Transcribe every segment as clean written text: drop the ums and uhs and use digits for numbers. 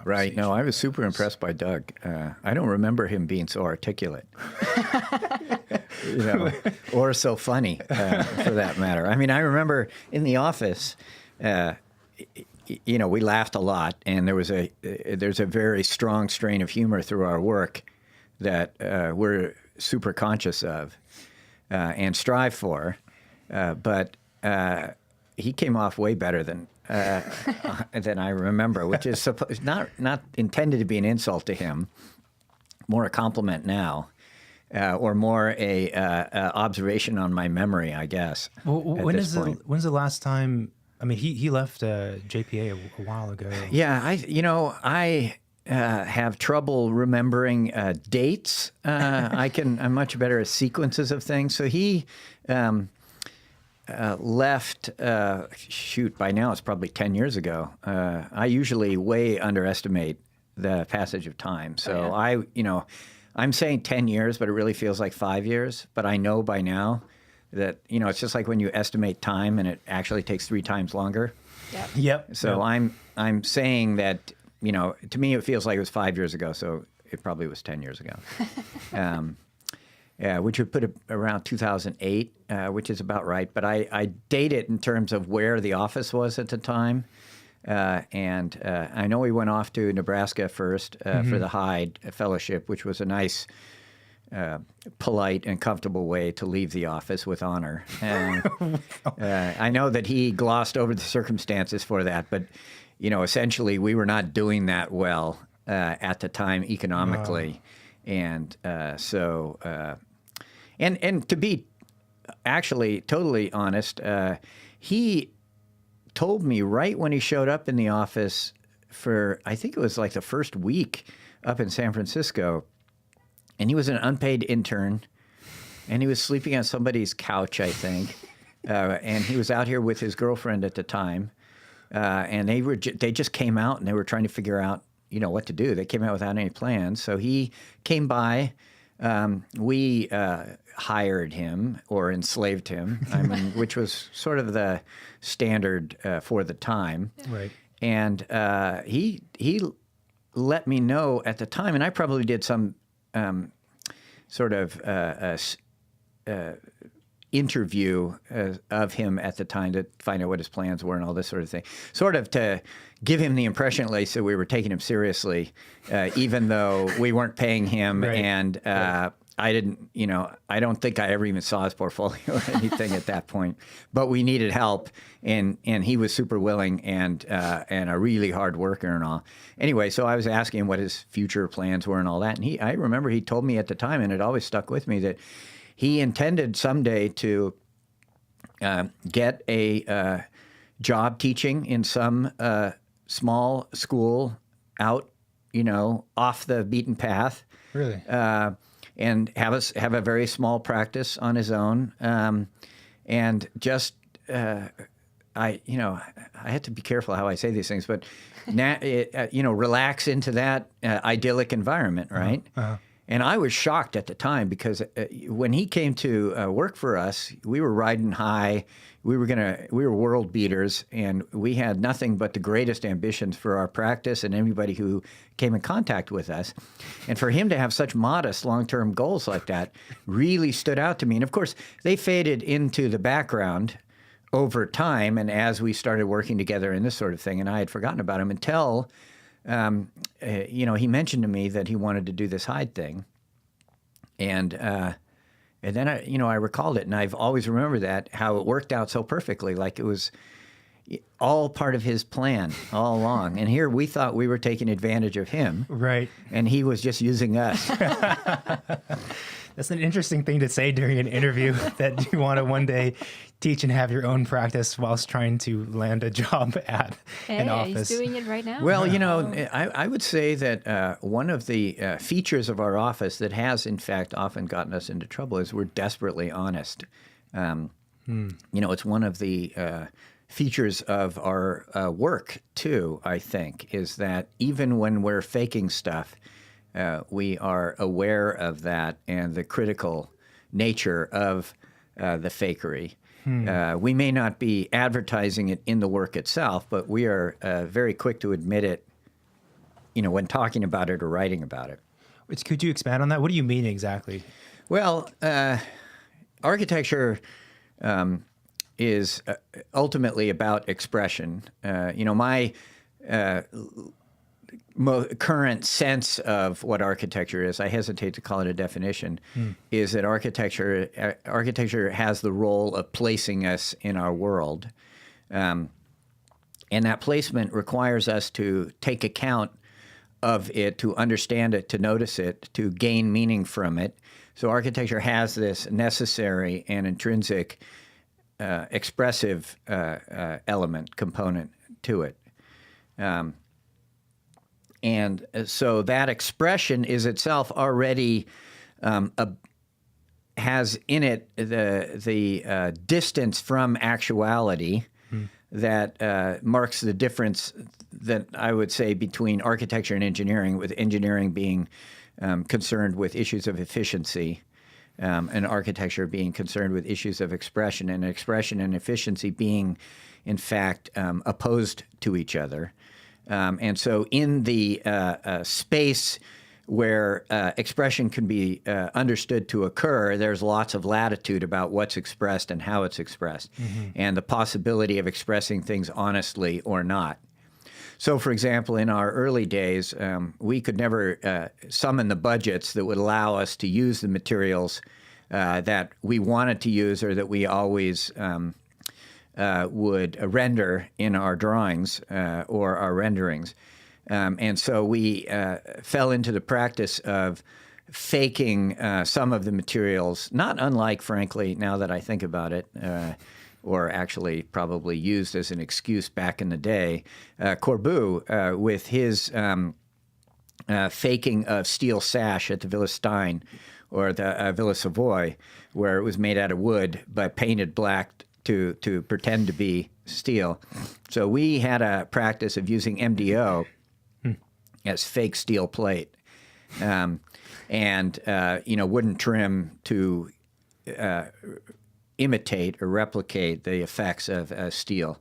Right. No, I was super impressed by Doug. I don't remember him being so articulate, or so funny, for that matter. I mean, I remember in the office, we laughed a lot, and there's a very strong strain of humor through our work that we're super conscious of and strive for. But he came off way better than I remember, which is not intended to be an insult to him, more a compliment now, or more a observation on my memory, I guess. Well, when's the last time? I mean, he left JPA a while ago. Yeah, I have trouble remembering dates. I'm much better at sequences of things. So he left, by now it's probably 10 years ago. I usually way underestimate the passage of time. So I'm saying 10 years, but it really feels like 5 years. But I know by now that, it's just like when you estimate time and it actually takes 3 times longer. Yep. So I'm saying that, to me it feels like it was 5 years ago, so it probably was 10 years ago. Which would put it around 2008, which is about right. But I date it in terms of where the office was at the time. And I know we went off to Nebraska first for the Hyde Fellowship, which was a nice, polite and comfortable way to leave the office with honor. And I know that he glossed over the circumstances for that, but, essentially we were not doing that well at the time economically. And and to be actually totally honest, he told me right when he showed up in the office for, I think it was like the first week up in San Francisco, and he was an unpaid intern, and he was sleeping on somebody's couch, I think, and he was out here with his girlfriend at the time, and they just came out and they were trying to figure out what to do. They came out without any plans. So he came by. We hired him or enslaved him, which was sort of the standard for the time. Right. And he let me know at the time, and I probably did some sort of interview of him at the time to find out what his plans were and all this sort of thing, sort of to give him the impression, at least, that we were taking him seriously, even though we weren't paying him. Right. And I didn't, I don't think I ever even saw his portfolio or anything at that point. But we needed help, and he was super willing and a really hard worker and all. Anyway, so I was asking him what his future plans were and all that. And I remember he told me at the time, and it always stuck with me, that he intended someday to get a job teaching in some small school out, off the beaten path. Really? And have a very small practice on his own, and just I have to be careful how I say these things, but relax into that idyllic environment, right? Uh-huh. And I was shocked at the time because when he came to work for us, we were riding high. We were world beaters, and we had nothing but the greatest ambitions for our practice and everybody who came in contact with us. And for him to have such modest long-term goals like that really stood out to me. And of course, they faded into the background over time, and as we started working together in this sort of thing, and I had forgotten about him until he mentioned to me that he wanted to do this Hyde thing, and then I recalled it, and I've always remembered that, how it worked out so perfectly, like it was all part of his plan all along. And here we thought we were taking advantage of him, right? And he was just using us. That's an interesting thing to say during an interview, that you want to one day teach and have your own practice whilst trying to land a job at an office. He's doing it right now. Well, I would say that one of the features of our office that has, in fact, often gotten us into trouble is we're desperately honest. It's one of the features of our work, too, I think, is that even when we're faking stuff, we are aware of that and the critical nature of the fakery. We may not be advertising it in the work itself, but we are very quick to admit it when talking about it or writing about it. Could you expand on that? What do you mean exactly? Well, architecture is ultimately about expression. My current sense of what architecture is, I hesitate to call it a definition, is that architecture has the role of placing us in our world. And that placement requires us to take account of it, to understand it, to notice it, to gain meaning from it. So architecture has this necessary and intrinsic expressive component to it. And so that expression is itself already has in it the distance from actuality that marks the difference that I would say between architecture and engineering, with engineering being concerned with issues of efficiency and architecture being concerned with issues of expression, and expression and efficiency being, in fact, opposed to each other. And so in the space where expression can be understood to occur, there's lots of latitude about what's expressed and how it's expressed, and the possibility of expressing things honestly or not. So, for example, in our early days, we could never summon the budgets that would allow us to use the materials that we wanted to use or that we always would render in our drawings or our renderings. And so we fell into the practice of faking some of the materials, not unlike, frankly, now that I think about it, or actually probably used as an excuse back in the day, Corbeau with his faking of steel sash at the Villa Stein or the Villa Savoy, where it was made out of wood but painted black to pretend to be steel. So we had a practice of using MDO as fake steel plate, and wooden trim to imitate or replicate the effects of steel,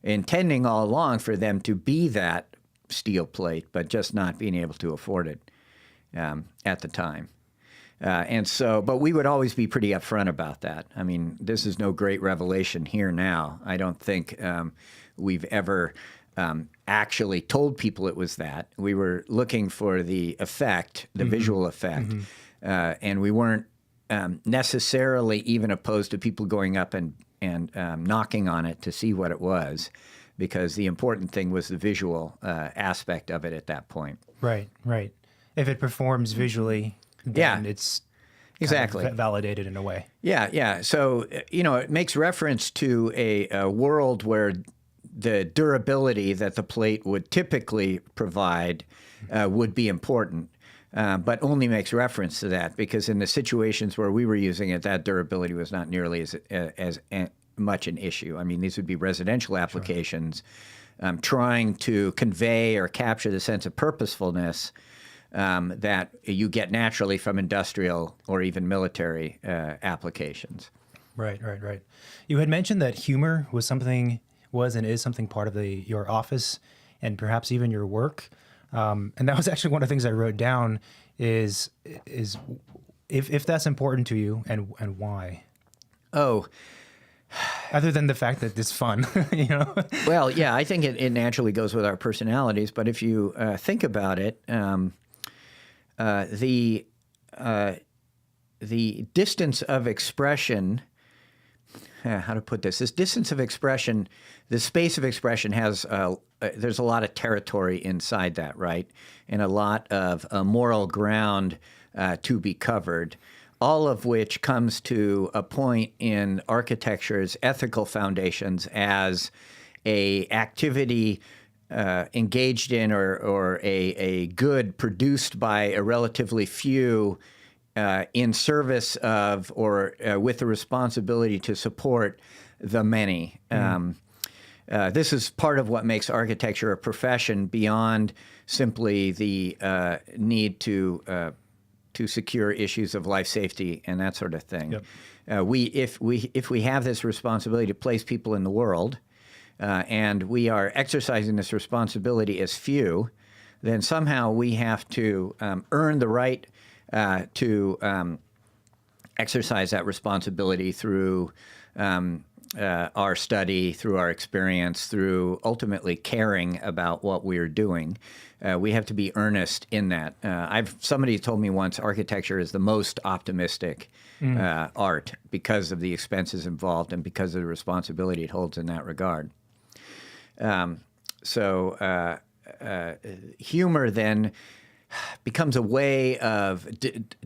intending all along for them to be that steel plate, but just not being able to afford it at the time. But we would always be pretty upfront about that. I mean, this is no great revelation here now. I don't think we've ever actually told people it was that. We were looking for the effect, the visual effect, and we weren't necessarily even opposed to people going up and knocking on it to see what it was, because the important thing was the visual aspect of it at that point. Right. If it performs visually, then it's exactly validated in a way. Yeah. So, it makes reference to a world where the durability that the plate would typically provide would be important, but only makes reference to that because in the situations where we were using it, that durability was not nearly as much an issue. I mean, these would be residential applications trying to convey or capture the sense of purposefulness that you get naturally from industrial or even military applications. Right. You had mentioned that humor was and is something part of your office and perhaps even your work. And that was actually one of the things I wrote down is if that's important to you and why. Oh, other than the fact that it's fun, Well, yeah, I think it naturally goes with our personalities. But if you think about it, the distance of expression, how to put this? This distance of expression, the space of expression has, there's a lot of territory inside that, right? And a lot of moral ground to be covered, all of which comes to a point in architecture's ethical foundations as a activity engaged in or a good produced by a relatively few in service of or with the responsibility to support the many. This is part of what makes architecture a profession beyond simply the need to secure issues of life safety and that sort of thing. Yep. If we have this responsibility to place people in the world, and we are exercising this responsibility as few, then somehow we have to earn the right to exercise that responsibility through our study, through our experience, through ultimately caring about what we're doing. We have to be earnest in that. Somebody told me once architecture is the most optimistic art because of the expenses involved and because of the responsibility it holds in that regard. So humor then becomes a way of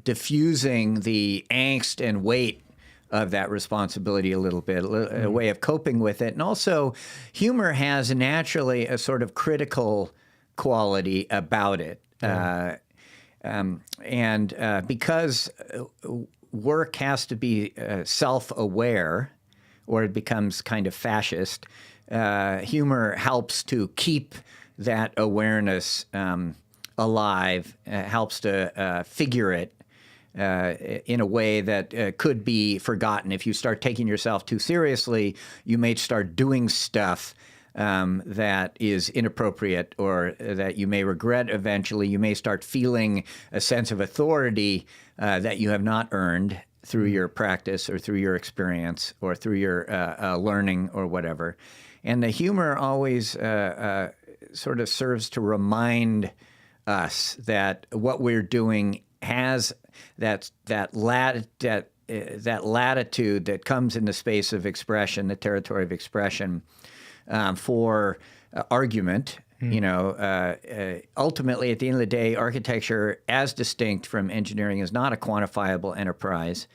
diffusing the angst and weight of that responsibility a little bit, a way of coping with it. And also, humor has naturally a sort of critical quality about it. Because work has to be self-aware, or it becomes kind of fascist, humor helps to keep that awareness alive, helps to figure it in a way that could be forgotten. If you start taking yourself too seriously, you may start doing stuff that is inappropriate or that you may regret eventually. You may start feeling a sense of authority that you have not earned through your practice or through your experience or through your learning or whatever. And the humor always sort of serves to remind us that what we're doing has that latitude that comes in the space of expression, the territory of expression, for argument. You know, ultimately, at the end of the day, architecture, as distinct from engineering, is not a quantifiable enterprise.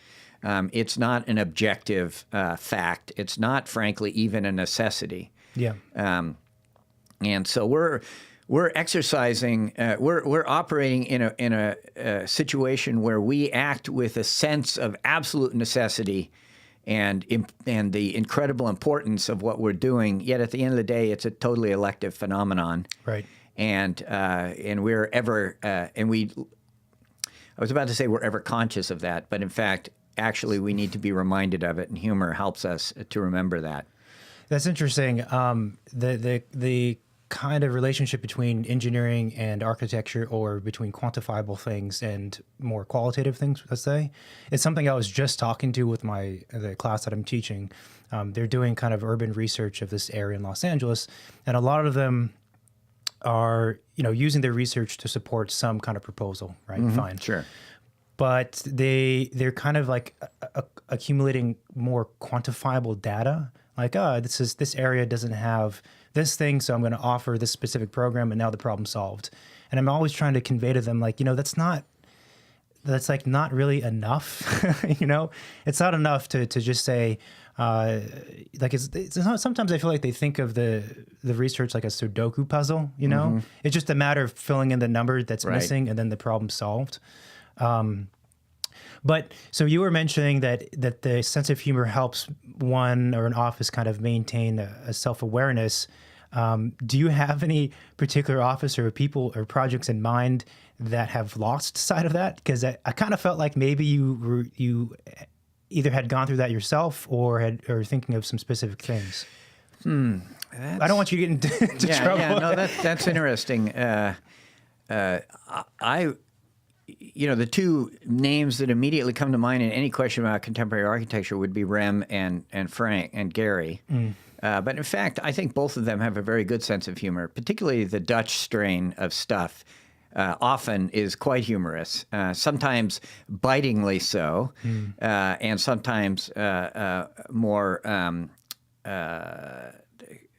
It's not an objective fact. It's not, frankly, even a necessity. Yeah. And so we're exercising, we're operating in a situation where we act with a sense of absolute necessity and the incredible importance of what we're doing. Yet at the end of the day, it's a totally elective phenomenon. Right. And we're ever I was about to say we're ever conscious of that, but in fact, actually, we need to be reminded of it, and humor helps us to remember that. That's interesting. The kind of relationship between engineering and architecture, or between quantifiable things and more qualitative things, let's say, is something I was just talking to with the class that I'm teaching. They're doing kind of urban research of this area in Los Angeles, and a lot of them are, using their research to support some kind of proposal, right? Mm-hmm. Fine. Sure. But they're kind of like accumulating more quantifiable data. Like, this area doesn't have this thing, so I'm going to offer this specific program, and now the problem's solved. And I'm always trying to convey to them, like, that's like not really enough. It's not enough to just say, like it's not, sometimes I feel like they think of the research like a Sudoku puzzle. Mm-hmm. It's just a matter of filling in the number that's missing, and then the problem's solved. But so you were mentioning that the sense of humor helps one or an office kind of maintain a self-awareness. Do you have any particular office or people or projects in mind that have lost sight of that? Because I kind of felt like maybe you either had gone through that yourself or thinking of some specific things. I don't want you to get into trouble. Yeah, no, that's interesting. The two names that immediately come to mind in any question about contemporary architecture would be Rem and Frank and Gary. But in fact, I think both of them have a very good sense of humor, particularly the Dutch strain of stuff. Often is quite humorous, sometimes bitingly so, and sometimes more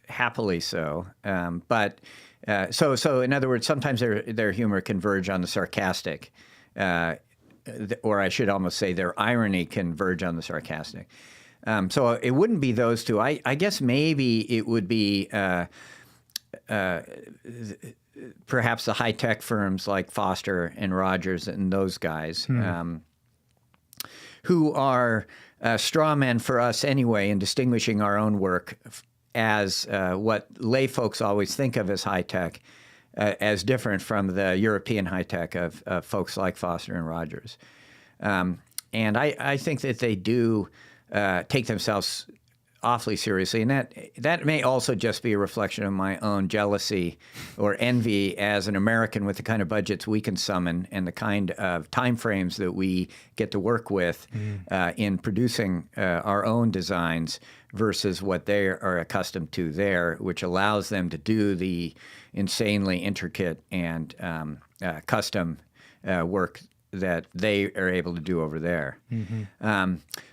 happily so. So in other words, sometimes their humor converge on the sarcastic, or I should almost say their irony converge on the sarcastic. So it wouldn't be those two. I guess maybe it would be perhaps the high-tech firms like Foster and Rogers and those guys, who are straw men for us anyway in distinguishing our own work as what lay folks always think of as high-tech, as different from the European high-tech of folks like Foster and Rogers. And I think that they do take themselves awfully seriously, and that may also just be a reflection of my own jealousy or envy as an American with the kind of budgets we can summon and the kind of timeframes that we get to work with in producing our own designs versus what they are accustomed to there, which allows them to do the insanely intricate and custom work that they are able to do over there.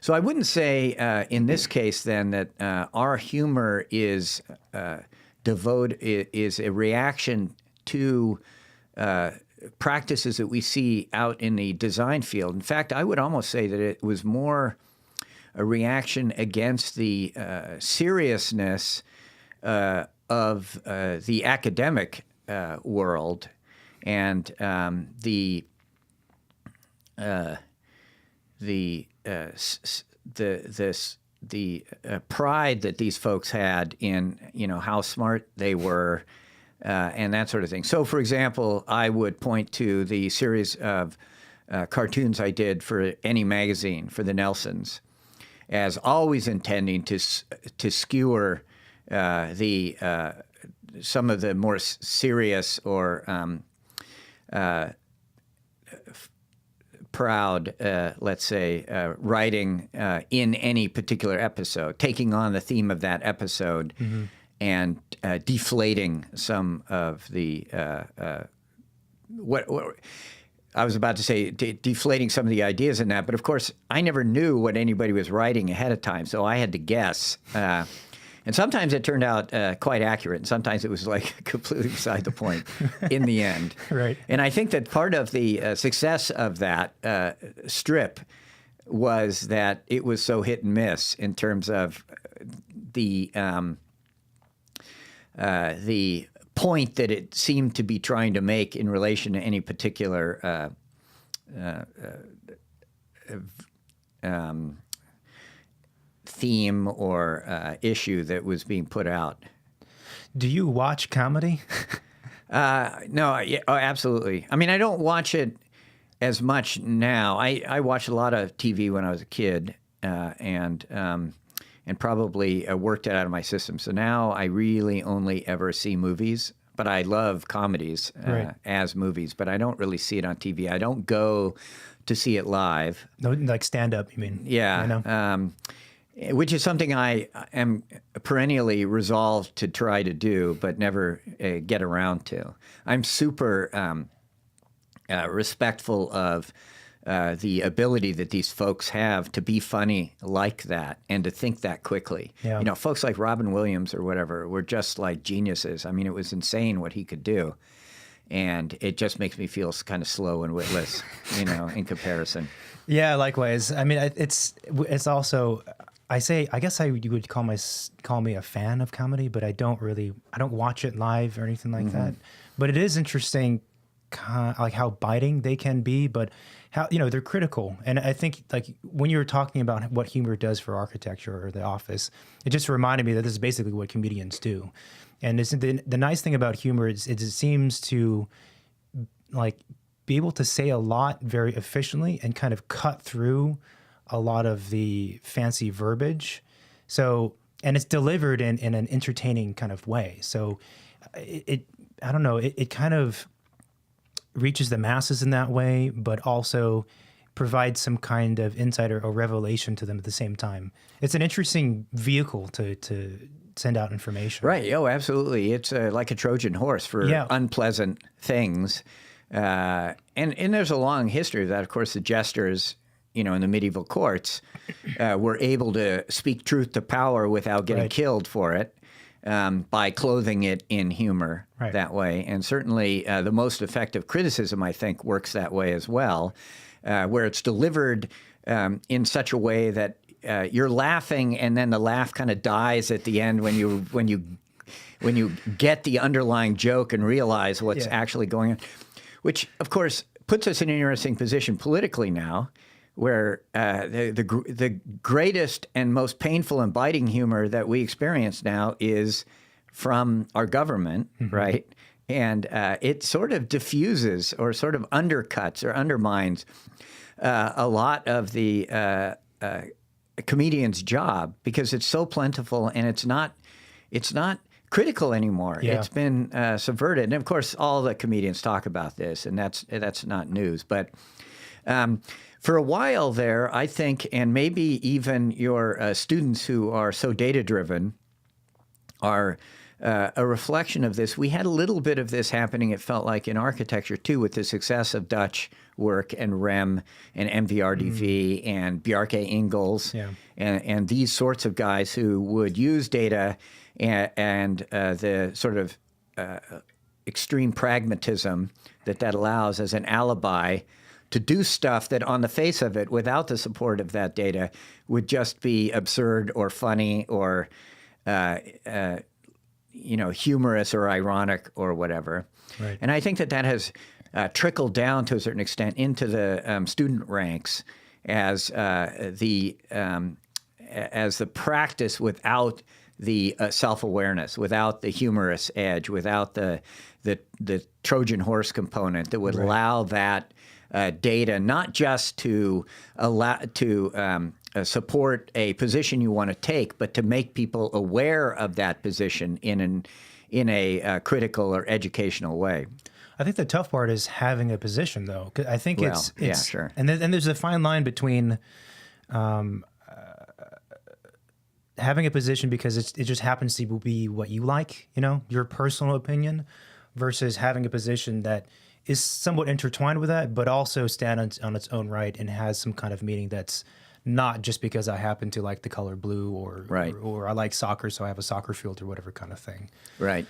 So I wouldn't say in this case then that our humor is is a reaction to practices that we see out in the design field. In fact, I would almost say that it was more a reaction against the seriousness of the academic world and the pride that these folks had in how smart they were and that sort of thing. So, for example, I would point to the series of cartoons I did for Any Magazine for the Nelsons, as always intending to skewer some of the more serious or proud, let's say, writing in any particular episode, taking on the theme of that episode and deflating some of the what I was about to say, deflating some of the ideas in that. But of course, I never knew what anybody was writing ahead of time, so I had to guess. And sometimes it turned out quite accurate, and sometimes it was like completely beside the point in the end. Right. And I think that part of the success of that strip was that it was so hit and miss in terms of the point that it seemed to be trying to make in relation to any particular theme or issue that was being put out. Do you watch comedy? No, yeah, oh, absolutely. I mean, I don't watch it as much now. I watched a lot of TV when I was a kid, and probably worked it out of my system. So now I really only ever see movies, but I love comedies Right. as movies, but I don't really see it on TV. I don't go to see it live. No, like stand-up, you mean? Yeah. I know. Which is something I am perennially resolved to try to do, but never get around to. I'm super respectful of the ability that these folks have to be funny like that and to think that quickly. Yeah. You know, folks like Robin Williams or whatever were just like geniuses. I mean, it was insane what he could do. And it just makes me feel kind of slow and witless, in comparison. Yeah, likewise. I mean, it's also, I guess you would call me a fan of comedy, but I don't watch it live or anything like that. But it is interesting, like how biting they can be, but how, they're critical. And I think like when you were talking about what humor does for architecture or the office, it just reminded me that this is basically what comedians do. And the nice thing about humor is it seems to like be able to say a lot very efficiently and kind of cut through a lot of the fancy verbiage. So, and it's delivered in an entertaining kind of way. So I don't know, it kind of reaches the masses in that way, but also provides some kind of insight or revelation to them at the same time. It's an interesting vehicle to send out information. Right. Oh, absolutely. It's like a Trojan horse for unpleasant things. And there's a long history of that. Of course, the jesters, in the medieval courts were able to speak truth to power without getting killed for it by clothing it in humor that way. And certainly the most effective criticism, I think, works that way as well, where it's delivered in such a way that you're laughing, and then the laugh kind of dies at the end when you get the underlying joke and realize what's actually going on, which of course puts us in an interesting position politically now, where the greatest and most painful and biting humor that we experience now is from our government, right? And it sort of diffuses or sort of undercuts or undermines a lot of the a comedian's job because it's so plentiful and it's not critical anymore. Yeah. It's been subverted. And of course, all the comedians talk about this, and that's not news. But for a while there, I think, and maybe even your students who are so data-driven are a reflection of this. We had a little bit of this happening, it felt like, in architecture, too, with the success of Dutch work and REM and MVRDV and Bjarke Ingels and these sorts of guys who would use data and the sort of extreme pragmatism that allows as an alibi to do stuff that on the face of it, without the support of that data, would just be absurd or funny or humorous or ironic or whatever. Right. And I think that has trickled down to a certain extent into the student ranks as the practice without the self-awareness, without the humorous edge, without the Trojan horse component that would allow that data not just to support a position you want to take, but to make people aware of that position in a critical or educational way. I think the tough part is having a position, though. 'Cause I think it's yeah, sure. And there's a fine line between having a position because it just happens to be what you like, your personal opinion, versus having a position that is somewhat intertwined with that, but also stands on its own right and has some kind of meaning that's not just because I happen to like the color blue or I like soccer, so I have a soccer field or whatever kind of thing. Right.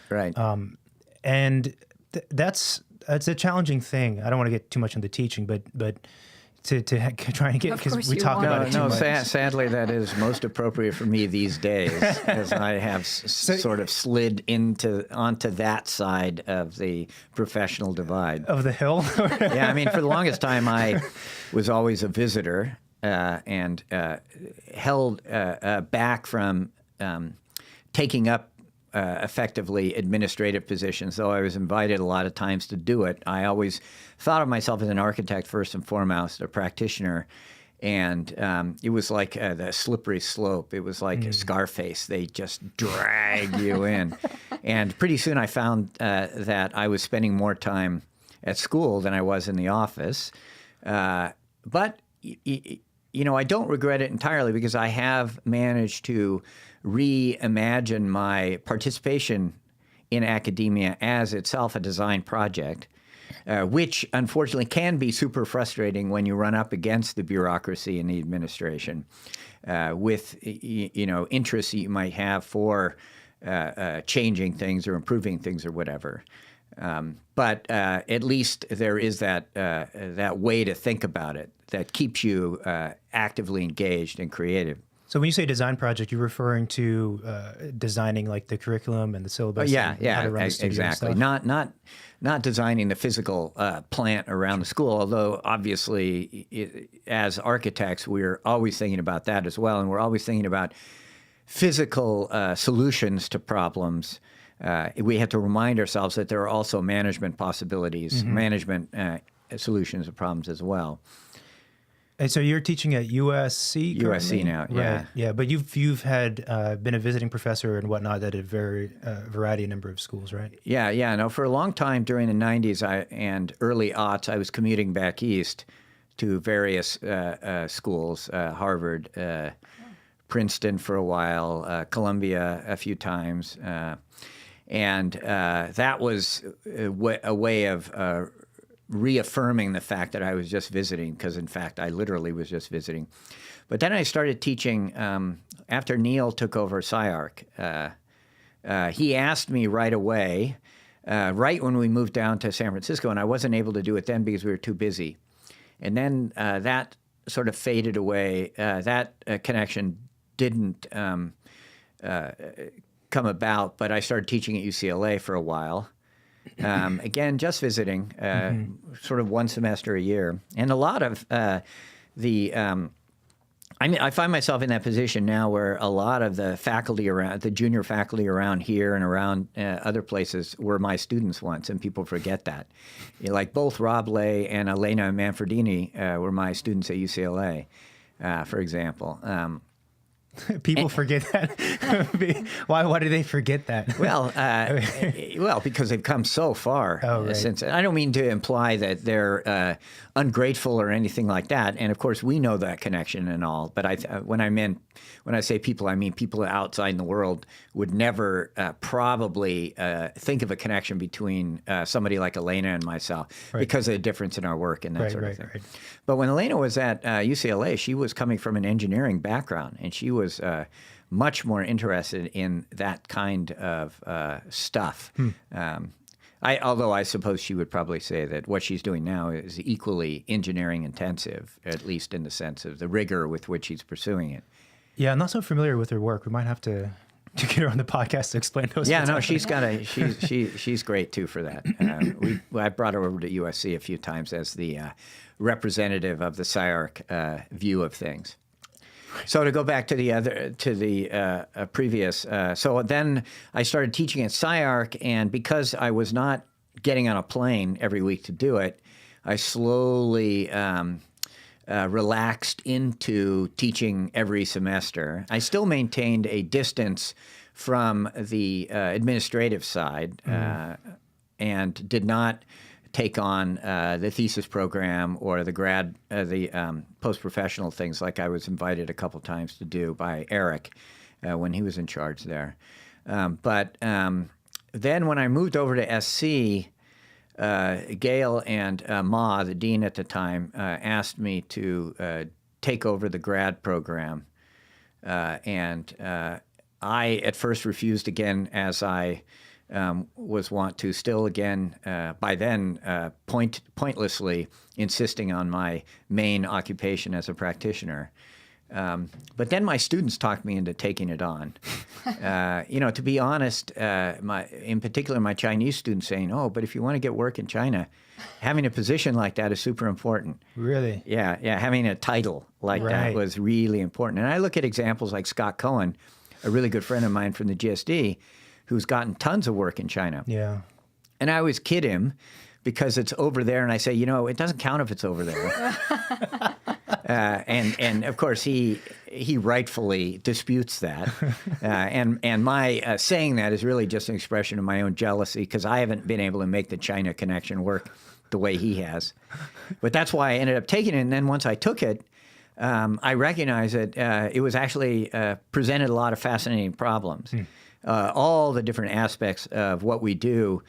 And that's a challenging thing. I don't want to get too much into teaching, but to try and get, because we talk about it too much. Sadly, that is most appropriate for me these days, as I have sort of slid onto that side of the professional divide. Of the hill? Yeah, I mean, for the longest time, I was always a visitor and held back from taking up effectively administrative positions, though I was invited a lot of times to do it. I always thought of myself as an architect first and foremost, a practitioner, and it was like the slippery slope. It was like Scarface. They just drag you in. And pretty soon I found that I was spending more time at school than I was in the office. But I don't regret it entirely because I have managed to reimagine my participation in academia as itself a design project, which unfortunately can be super frustrating when you run up against the bureaucracy and the administration with interests that you might have for changing things or improving things or whatever. But at least there is that way to think about it that keeps you actively engaged and creative. So when you say design project, you're referring to designing like the curriculum and the syllabus. Yeah, how to run the studio exactly. and stuff? Not designing the physical plant around the school, although obviously as architects we're always thinking about that as well, and we're always thinking about physical solutions to problems. We have to remind ourselves that there are also management possibilities, management solutions to problems as well. And so you're teaching at USC currently? USC now, yeah. Right. Yeah, but you've had been a visiting professor and whatnot at a very variety number of schools, right? Yeah. No, for a long time during the 90s and early aughts, I was commuting back east to various schools, Harvard, Princeton for a while, Columbia a few times. And that was a way of reaffirming the fact that I was just visiting, because in fact I literally was just visiting. But then I started teaching after Neil took over CyArk. He asked me right away, right when we moved down to San Francisco, and I wasn't able to do it then because we were too busy. And then that sort of faded away. That connection didn't come about, but I started teaching at UCLA for a while. Again, just visiting, sort of one semester a year. And a lot of I find myself in that position now where a lot of the faculty around, the junior faculty around here and around other places were my students once, and people forget that. Like both Rob Lay and Elena Manfredini were my students at UCLA, for example. People forget that. Why do they forget that? Well, because they've come so far since. I don't mean to imply that they're ungrateful or anything like that. And of course, we know that connection and all. But when I say people, I mean people outside in the world would never probably think of a connection between somebody like Elena and myself because of the difference in our work and that sort of thing. Right. But when Elena was at UCLA, she was coming from an engineering background, and she was much more interested in that kind of stuff. Although I suppose she would probably say that what she's doing now is equally engineering intensive, at least in the sense of the rigor with which she's pursuing it. Yeah, I'm not so familiar with her work. We might have to get her on the podcast to explain those. Yeah, no, she's great too for that. I brought her over to USC a few times as the representative of the CyArk view of things. So to go back to the previous, so then I started teaching at CyArk, and because I was not getting on a plane every week to do it, I slowly relaxed into teaching every semester. I still maintained a distance from the administrative side and did not take on the thesis program or the post-professional things like I was invited a couple times to do by Eric when he was in charge there. But then when I moved over to SC, Gail and Ma, the dean at the time, asked me to take over the grad program. And I at first refused again, as I was wont to, still again, by then, pointlessly insisting on my main occupation as a practitioner. But then my students talked me into taking it on. To be honest, in particular, my Chinese students saying, "Oh, but if you want to get work in China, having a position like that is super important." Really? Yeah. Having a title like that was really important. And I look at examples like Scott Cohen, a really good friend of mine from the GSD, who's gotten tons of work in China. Yeah. And I always kid him because it's over there, and I say, it doesn't count if it's over there. And of course he rightfully disputes that, and my saying that is really just an expression of my own jealousy because I haven't been able to make the China connection work the way he has. But that's why I ended up taking it. And then once I took it, I recognized that it was actually presented a lot of fascinating problems. All the different aspects of what we do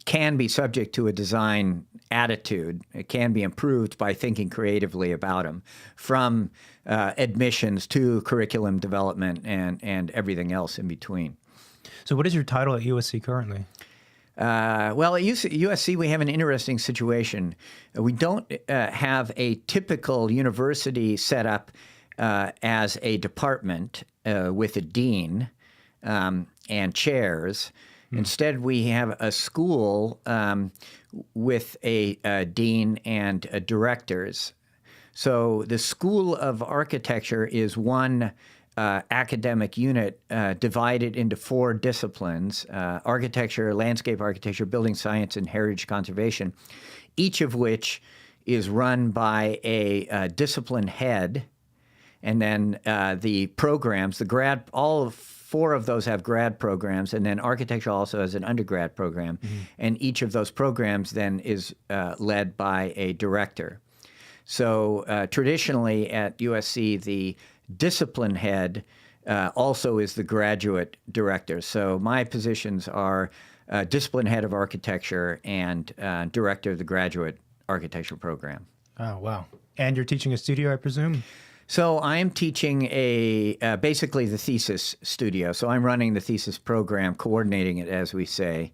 can be subject to a design attitude. It can be improved by thinking creatively about them, from admissions to curriculum development and everything else in between. So what is your title at USC currently? Well, at USC, we have an interesting situation. We don't have a typical university setup as a department with a dean and chairs. Instead, we have a school with a dean and directors. So the School of Architecture is one academic unit divided into 4 disciplines: architecture, landscape architecture, building science, and heritage conservation, each of which is run by a discipline head. And then the programs, all of 4 of those have grad programs, and then architecture also has an undergrad program. And each of those programs then is led by a director. So traditionally at USC, the discipline head also is the graduate director. So my positions are discipline head of architecture and director of the graduate architecture program. Oh, wow. And you're teaching a studio, I presume? So I'm teaching basically the thesis studio. So I'm running the thesis program, coordinating it, as we say,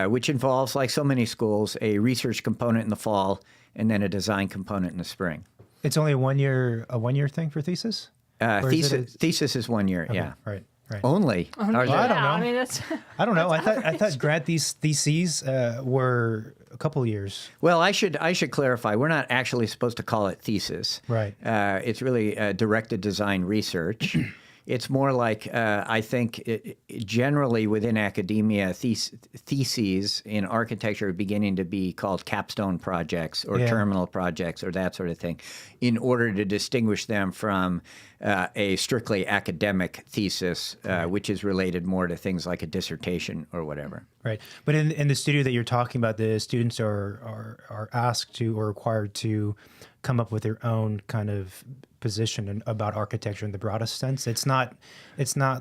which involves, like so many schools, a research component in the fall and then a design component in the spring. It's only a one year thing for thesis? Thesis is 1 year, okay, yeah. Right. Only. Well, I don't know. I mean, that's. I don't know. I thought grad theses were a couple years. Well, I should clarify. We're not actually supposed to call it thesis. Right. It's really directed design research. it's more like I think generally within academia, theses in architecture are beginning to be called capstone projects or terminal projects or that sort of thing, in order to distinguish them from a strictly academic thesis, which is related more to things like a dissertation or whatever. Right. But in the studio that you're talking about, the students are asked to or required to come up with their own kind of position about architecture in the broadest sense. It's not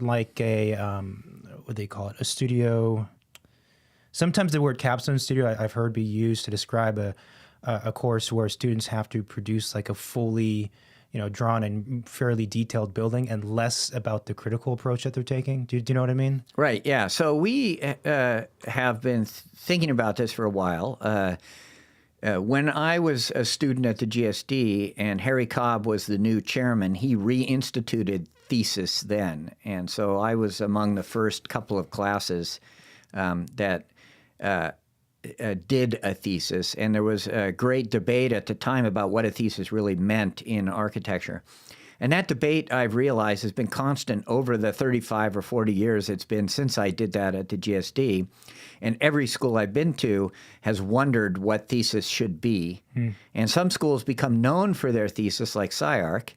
like a what do they call it? A studio. Sometimes the word capstone studio I've heard be used to describe a course where students have to produce like a fully drawn and fairly detailed building, and less about the critical approach that they're taking. Do you know what I mean? Right. Yeah. So we have been thinking about this for a while. When I was a student at the GSD and Harry Cobb was the new chairman, he reinstituted thesis then. And so I was among the first couple of classes that did a thesis. And there was a great debate at the time about what a thesis really meant in architecture. And that debate, I've realized, has been constant over the 35 or 40 years it's been since I did that at the GSD. And every school I've been to has wondered what thesis should be. And some schools become known for their thesis, like CyArk,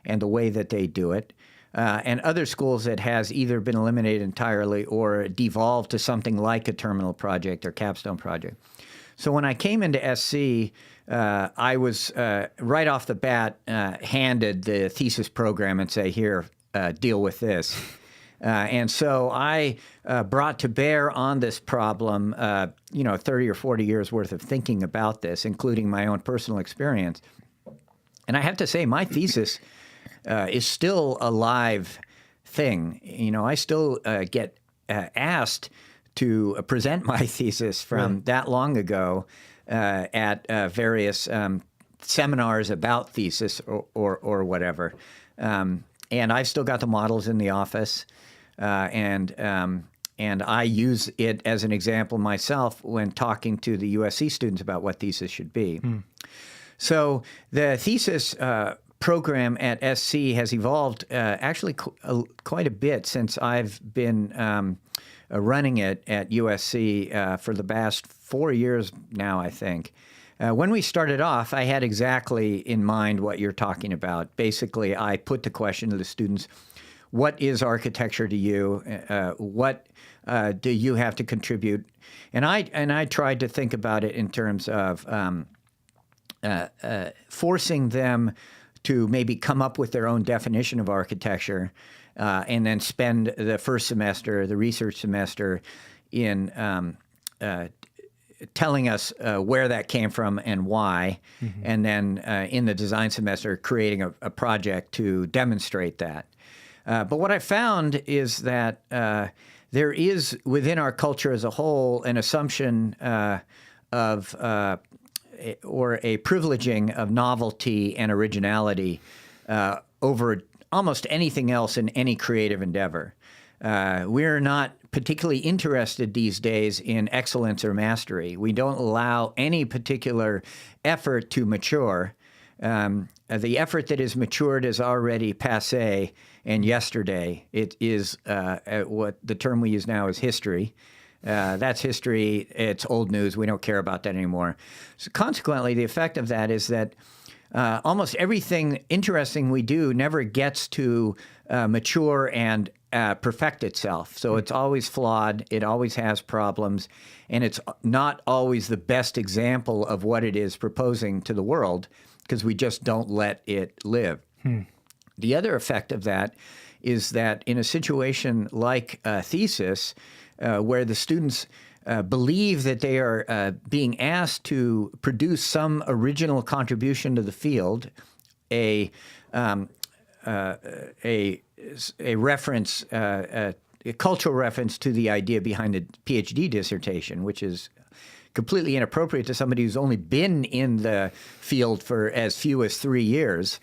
and the way that they do it. And other schools it has either been eliminated entirely or devolved to something like a terminal project or capstone project. So when I came into SC, I was right off the bat handed the thesis program and say, here, deal with this. And so I brought to bear on this problem, 30 or 40 years worth of thinking about this, including my own personal experience. And I have to say, my thesis is still a live thing. I still get asked to present my thesis from that long ago at various seminars about thesis or whatever. And I've still got the models in the office. And I use it as an example myself when talking to the USC students about what thesis should be. So the thesis program at SC has evolved actually quite a bit since I've been running it at USC for the past 4 years now, I think. When we started off, I had exactly in mind what you're talking about. Basically, I put the question to the students, what is architecture to you? What do you have to contribute? And I tried to think about it in terms of forcing them to maybe come up with their own definition of architecture, and then spend the first semester, the research semester, in telling us where that came from and why, and then in the design semester creating a project to demonstrate that. But what I found is that there is, within our culture as a whole, an assumption of or a privileging of novelty and originality over almost anything else in any creative endeavor. We're not particularly interested these days in excellence or mastery. We don't allow any particular effort to mature. The effort that is matured is already passé and yesterday. It is what the term we use now is history. That's history. It's old news. We don't care about that anymore. So consequently, the effect of that is that almost everything interesting we do never gets to mature and perfect itself. So it's always flawed. It always has problems. And it's not always the best example of what it is proposing to the world because we just don't let it live. The other effect of that is that in a situation like a thesis, where the students believe that they are being asked to produce some original contribution to the field, a reference, a cultural reference to the idea behind the PhD dissertation, which is completely inappropriate to somebody who's only been in the field for as few as 3 years.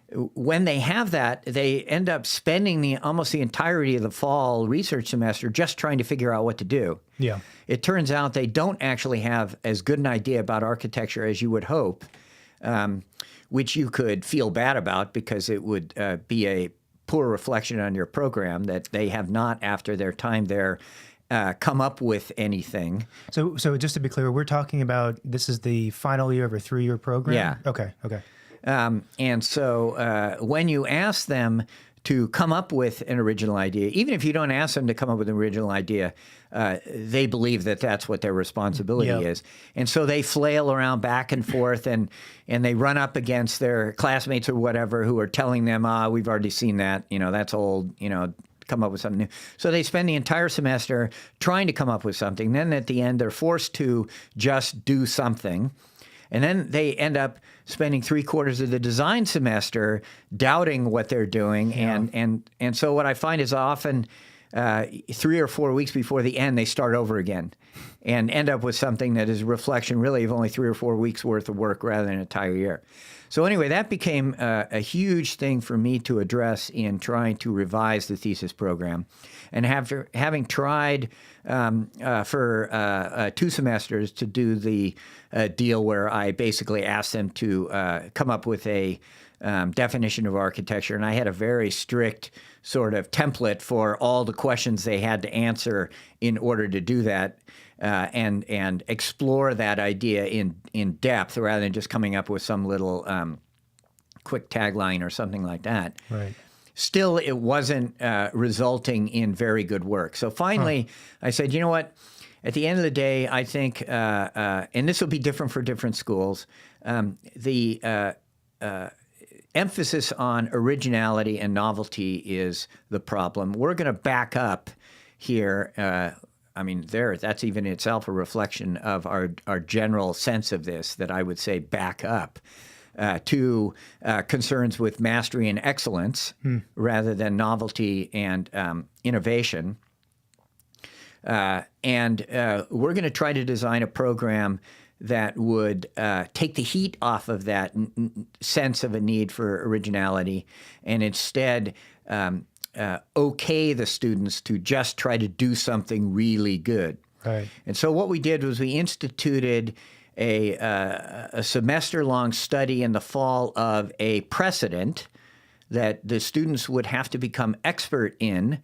When they have that, they end up spending almost the entirety of the fall research semester just trying to figure out what to do. Yeah. It turns out they don't actually have as good an idea about architecture as you would hope, which you could feel bad about because it would be a poor reflection on your program that they have not, after their time there, come up with anything. So just to be clear, we're talking about this is the final year of a 3-year program? Yeah. Okay. And so when you ask them to come up with an original idea, even if you don't ask them to come up with an original idea, they believe that that's what their responsibility is. And so they flail around back and forth, and they run up against their classmates or whatever who are telling them, we've already seen that, that's old, come up with something new. So they spend the entire semester trying to come up with something. Then at the end, they're forced to just do something. And then they end up spending 3/4 of the design semester doubting what they're doing. And so what I find is often 3 or 4 weeks before the end, they start over again and end up with something that is a reflection really of only 3 or 4 weeks worth of work rather than an entire year. So anyway, that became a huge thing for me to address in trying to revise the thesis program. And after having tried for 2 semesters to do the deal where I basically asked them to come up with a definition of architecture, and I had a very strict sort of template for all the questions they had to answer in order to do that, and explore that idea in depth rather than just coming up with some little quick tagline or something like that. Right. Still, it wasn't resulting in very good work. So finally, I said, you know what? At the end of the day, I think, and this will be different for different schools, the emphasis on originality and novelty is the problem. We're going to back up here. That's even itself a reflection of our general sense of this, that I would say back up to concerns with mastery and excellence rather than novelty and innovation. And we're going to try to design a program that would take the heat off of that sense of a need for originality and instead okay the students to just try to do something really good. Right. And so what we did was we instituted a semester-long study in the fall of a precedent that the students would have to become expert in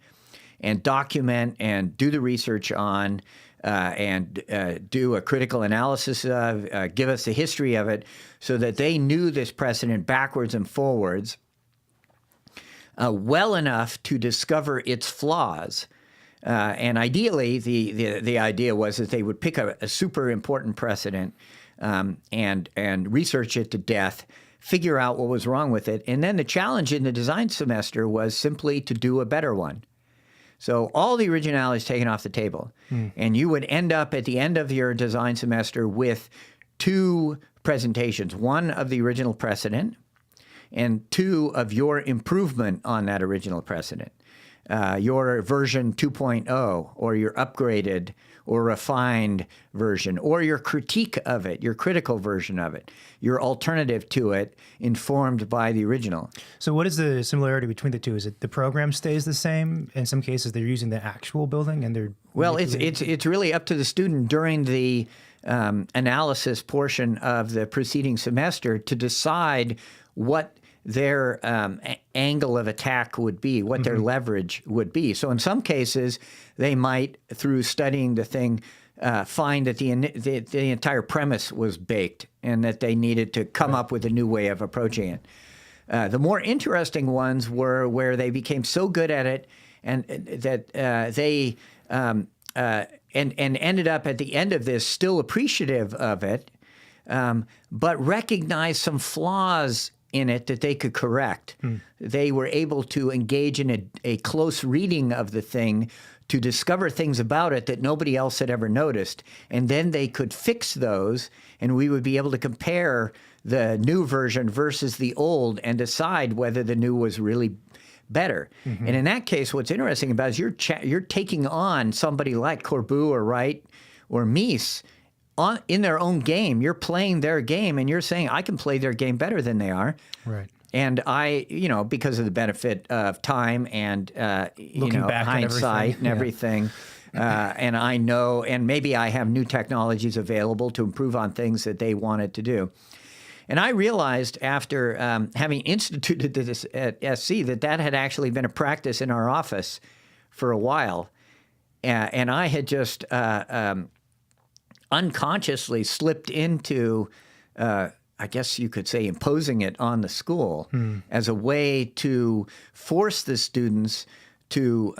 and document and do the research on and do a critical analysis of, give us the history of it so that they knew this precedent backwards and forwards well enough to discover its flaws. And ideally, the idea was that they would pick a super important precedent and research it to death, figure out what was wrong with it. And then the challenge in the design semester was simply to do a better one. So all the originality is taken off the table. And you would end up at the end of your design semester with 2 presentations, one of the original precedent and 2 of your improvement on that original precedent. Your version 2.0 or your upgraded or refined version or your critique of it, your critical version of it, your alternative to it informed by the original. So what is the similarity between the two? Is it the program stays the same? In some cases, they're using the actual building and they're... Well, it's really up to the student during the analysis portion of the preceding semester to decide what their angle of attack would be, what their leverage would be. So in some cases, they might, through studying the thing, find that the entire premise was baked and that they needed to come up with a new way of approaching it. The more interesting ones were where they became so good at it and that they ended up at the end of this still appreciative of it, but recognized some flaws in it that they could correct. They were able to engage in a close reading of the thing to discover things about it that nobody else had ever noticed. And then they could fix those, and we would be able to compare the new version versus the old and decide whether the new was really better. And in that case, what's interesting about it is you're taking on somebody like Corbu or Wright or Mies in their own game. You're playing their game, and you're saying, I can play their game better than they are. Right. And I, because of the benefit of time and, hindsight and everything, and I know, and maybe I have new technologies available to improve on things that they wanted to do. And I realized after having instituted this at SC that had actually been a practice in our office for a while. And I had just unconsciously slipped into, I guess you could say, imposing it on the school as a way to force the students to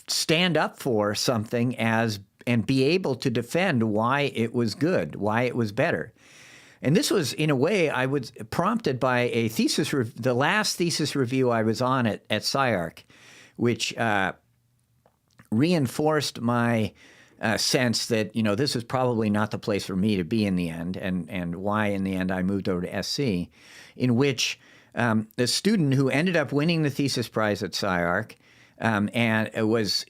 stand up for something and be able to defend why it was good, why it was better. And this was, in a way, I was prompted by a thesis, the last thesis review I was on at CyArk, which reinforced my sense that, this is probably not the place for me to be in the end, and why in the end I moved over to SC, in which the student who ended up winning the thesis prize at CyArk and it was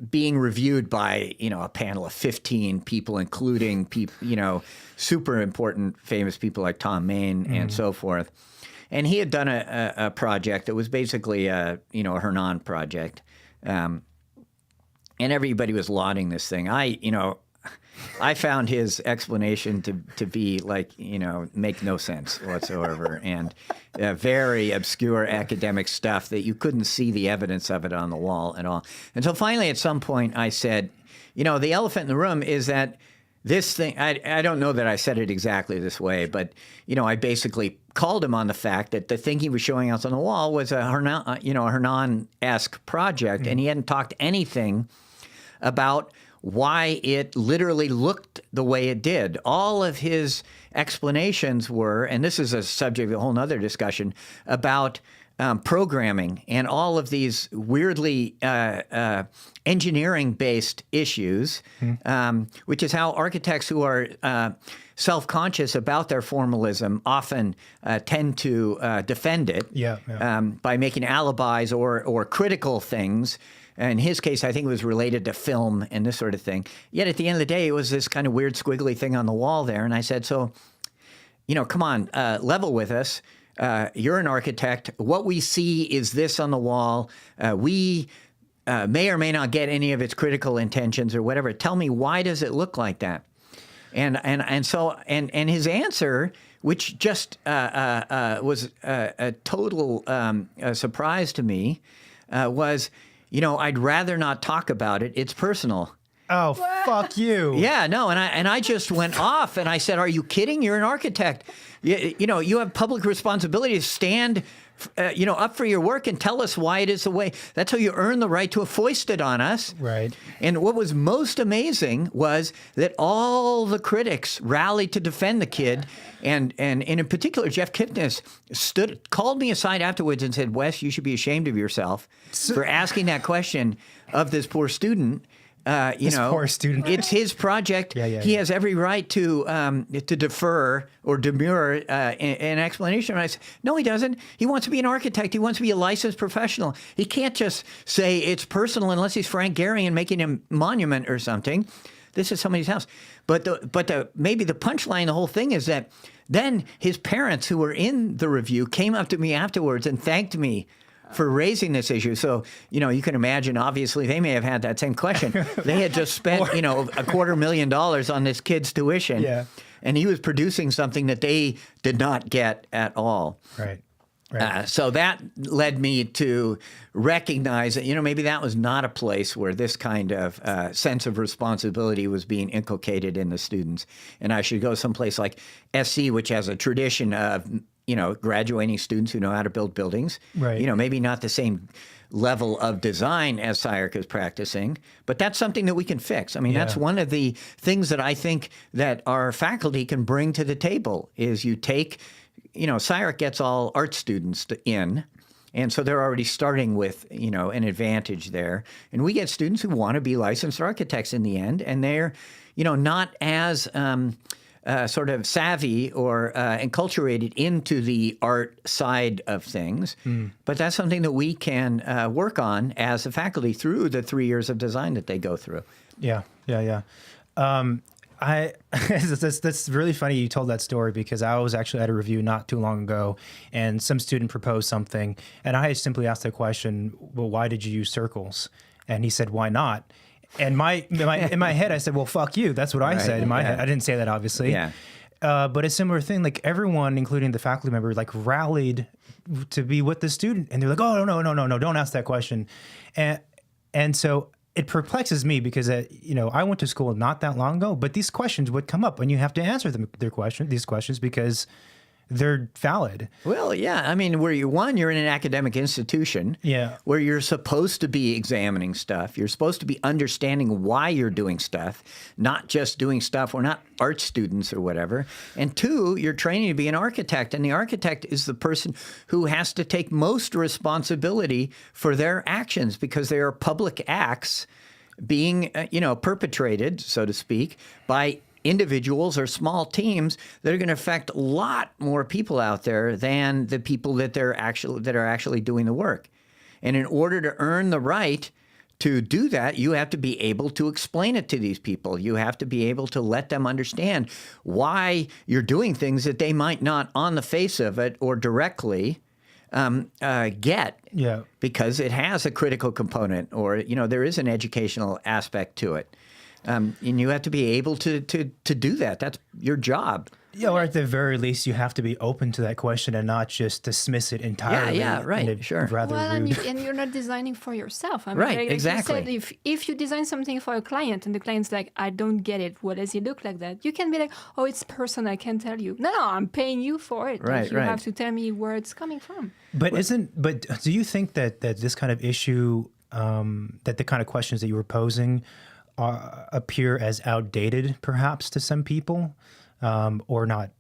being reviewed by, a panel of 15 people, including people, super important, famous people like Tom Main and so forth. And he had done a project that was basically a Hernan project. And everybody was lauding this thing. I found his explanation to be like, make no sense whatsoever, and very obscure academic stuff that you couldn't see the evidence of it on the wall at all. Until finally, at some point, I said, the elephant in the room is that this thing, I don't know that I said it exactly this way, but, I basically called him on the fact that the thing he was showing us on the wall was a Hernan-esque project, and he hadn't talked anything about why it literally looked the way it did. All of his explanations were, and this is a subject of a whole nother discussion, about programming and all of these weirdly engineering-based issues, which is how architects who are self-conscious about their formalism often tend to defend it by making alibis or critical things. In his case, I think it was related to film and this sort of thing. Yet at the end of the day, it was this kind of weird squiggly thing on the wall there. And I said, so, come on, level with us. You're an architect. What we see is this on the wall. We may or may not get any of its critical intentions or whatever. Tell me, why does it look like that? And so his answer, which just was a total surprise to me, was, I'd rather not talk about it. It's personal. Oh, fuck you. Yeah, no, and I just went off and I said, "Are you kidding? You're an architect. You have public responsibility to stand, up for your work and tell us why it is the way. That's how you earn the right to foist it on us." Right. And what was most amazing was that all the critics rallied to defend the kid, and in particular, Jeff Kipnis called me aside afterwards and said, "Wes, you should be ashamed of yourself for asking that question of this poor student." Poor student. It's his project. He has every right to defer or demur an explanation. And I said, no, he doesn't. He wants to be an architect. He wants to be a licensed professional. He can't just say it's personal unless he's Frank Gehry and making a monument or something. This is somebody's house. But maybe the punchline, the whole thing is that then his parents, who were in the review, came up to me afterwards and thanked me for raising this issue. So, you can imagine, obviously, they may have had that same question. They had just spent, $250,000 on this kid's tuition. Yeah. And he was producing something that they did not get at all. Right. So that led me to recognize that, maybe that was not a place where this kind of sense of responsibility was being inculcated in the students. And I should go someplace like SC, which has a tradition of graduating students who know how to build buildings. Right. Maybe not the same level of design as CyArk is practicing, but that's something that we can fix. I mean, that's one of the things that I think that our faculty can bring to the table is you take, CyArk gets all art students in, and so they're already starting with, an advantage there. And we get students who want to be licensed architects in the end, and they're, not as sort of savvy or enculturated into the art side of things. But that's something that we can work on as a faculty through the 3 years of design that they go through. Yeah. That's really funny you told that story, because I was actually at a review not too long ago, and some student proposed something, and I simply asked the question, well, why did you use circles? And he said, why not? And in my head, I said, well, fuck you. That's what I said in my head. I didn't say that, obviously. Yeah. But a similar thing, like everyone, including the faculty member, like rallied to be with the student, and they're like, "Oh no, don't ask that question," and so it perplexes me because I went to school not that long ago, but these questions would come up, and you have to answer these questions because they're valid. Well, yeah. I mean, you're in an academic institution where you're supposed to be examining stuff. You're supposed to be understanding why you're doing stuff, not just doing stuff. We're not art students or whatever. And two, you're training to be an architect. And the architect is the person who has to take most responsibility for their actions because they are public acts being, perpetrated, so to speak, by individuals or small teams that are going to affect a lot more people out there than the people that are actually doing the work. And in order to earn the right to do that, you have to be able to explain it to these people. You have to be able to let them understand why you're doing things that they might not on the face of it or directly get. Yeah. Because it has a critical component or, there is an educational aspect to it. And you have to be able to do that. That's your job. Yeah, or at the very least, you have to be open to that question and not just dismiss it entirely. Yeah, right, sure. Rather well, rude. and you're not designing for yourself. I mean, Right, like exactly. You said, if you design something for a client and the client's like, I don't get it, what does it look like that? You can be like, oh, it's personal, I can't tell you. No, I'm paying you for it. Right, like, you right. have to tell me where it's coming from. But do you think that this kind of issue, that the kind of questions that you were posing appear as outdated, perhaps, to some people, or not?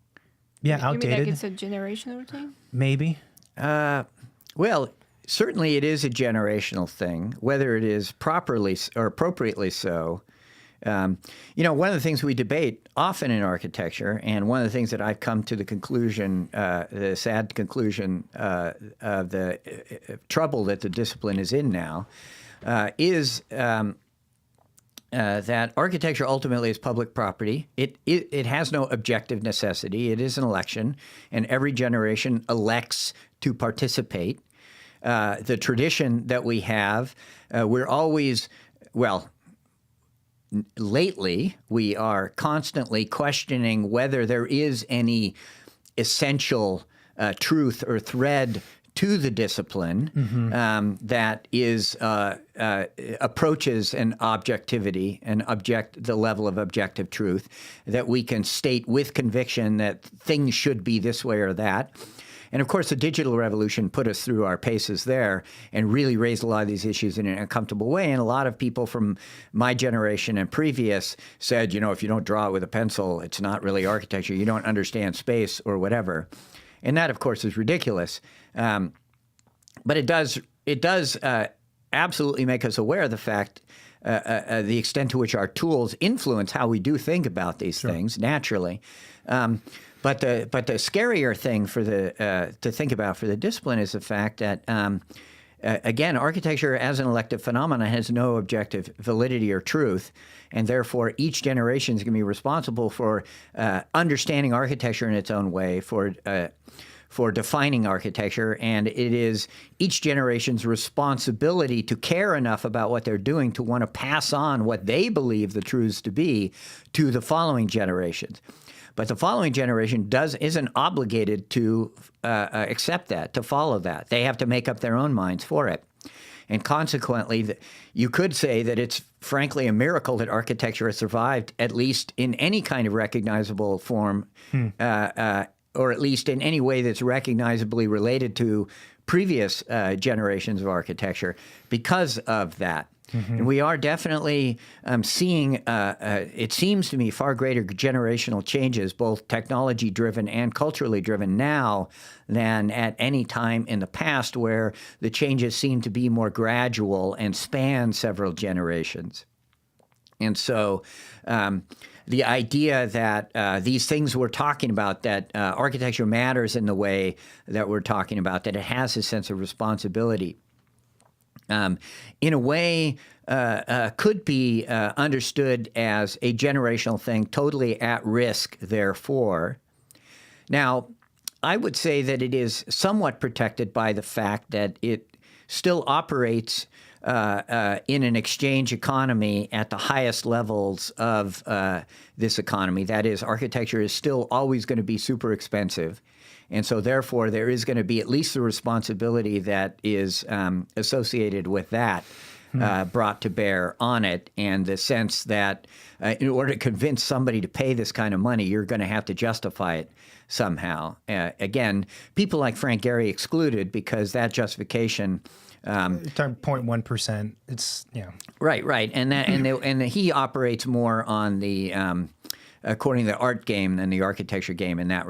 Yeah, outdated. You mean like it's a generational thing? Maybe. Well, certainly it is a generational thing, whether it is properly or appropriately so. One of the things we debate often in architecture, and one of the things that I've come to the conclusion, the sad conclusion of the trouble that the discipline is in now, is that architecture ultimately is public property. It has no objective necessity. It is an election, and every generation elects to participate. The tradition that we have, we're always, lately, we are constantly questioning whether there is any essential truth or thread to the discipline that is approaches an objectivity and the level of objective truth that we can state with conviction that things should be this way or that. And of course, the digital revolution put us through our paces there and really raised a lot of these issues in an uncomfortable way. And a lot of people from my generation and previous said, if you don't draw it with a pencil, it's not really architecture. You don't understand space or whatever. And that, of course, is ridiculous. But it does absolutely make us aware of the fact, the extent to which our tools influence how we do think about these things naturally. But the scarier thing to think about for the discipline is the fact that, again, architecture as an elective phenomenon has no objective validity or truth, and therefore each generation is going to be responsible for understanding architecture in its own way, for defining architecture, and it is each generation's responsibility to care enough about what they're doing to want to pass on what they believe the truths to be to the following generations. But the following generation isn't obligated to accept that, to follow that. They have to make up their own minds for it. And consequently, you could say that it's frankly a miracle that architecture has survived, at least in any kind of recognizable form, or at least in any way that's recognizably related to previous generations of architecture because of that. And we are definitely seeing, it seems to me, far greater generational changes, both technology-driven and culturally driven now than at any time in the past, where the changes seem to be more gradual and span several generations. And so the idea that these things we're talking about, that architecture matters in the way that we're talking about, that it has a sense of responsibility, in a way could be understood as a generational thing, totally at risk, therefore. Now, I would say that it is somewhat protected by the fact that it still operates in an exchange economy at the highest levels of this economy. That is, architecture is still always going to be super expensive. And so therefore, there is going to be at least the responsibility that is associated with that brought to bear on it, and the sense that in order to convince somebody to pay this kind of money, you're going to have to justify it somehow. Again, people like Frank Gehry excluded, because that justification 0.1%. It's right, and he operates more on the according to the art game than the architecture game in that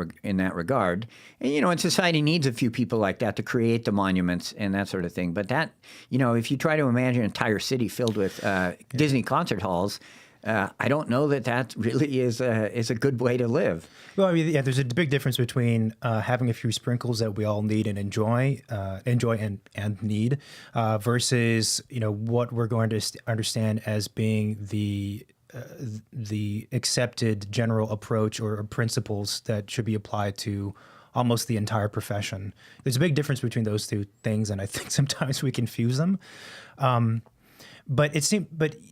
regard. And and society needs a few people like that to create the monuments and that sort of thing. But that if you try to imagine an entire city filled with Disney concert halls, I don't know that really is a good way to live. Well, I mean, there's a big difference between having a few sprinkles that we all need and enjoy and need, versus what we're going to understand as being the accepted general approach or principles that should be applied to almost the entire profession. There's a big difference between those two things, and I think sometimes we confuse them. But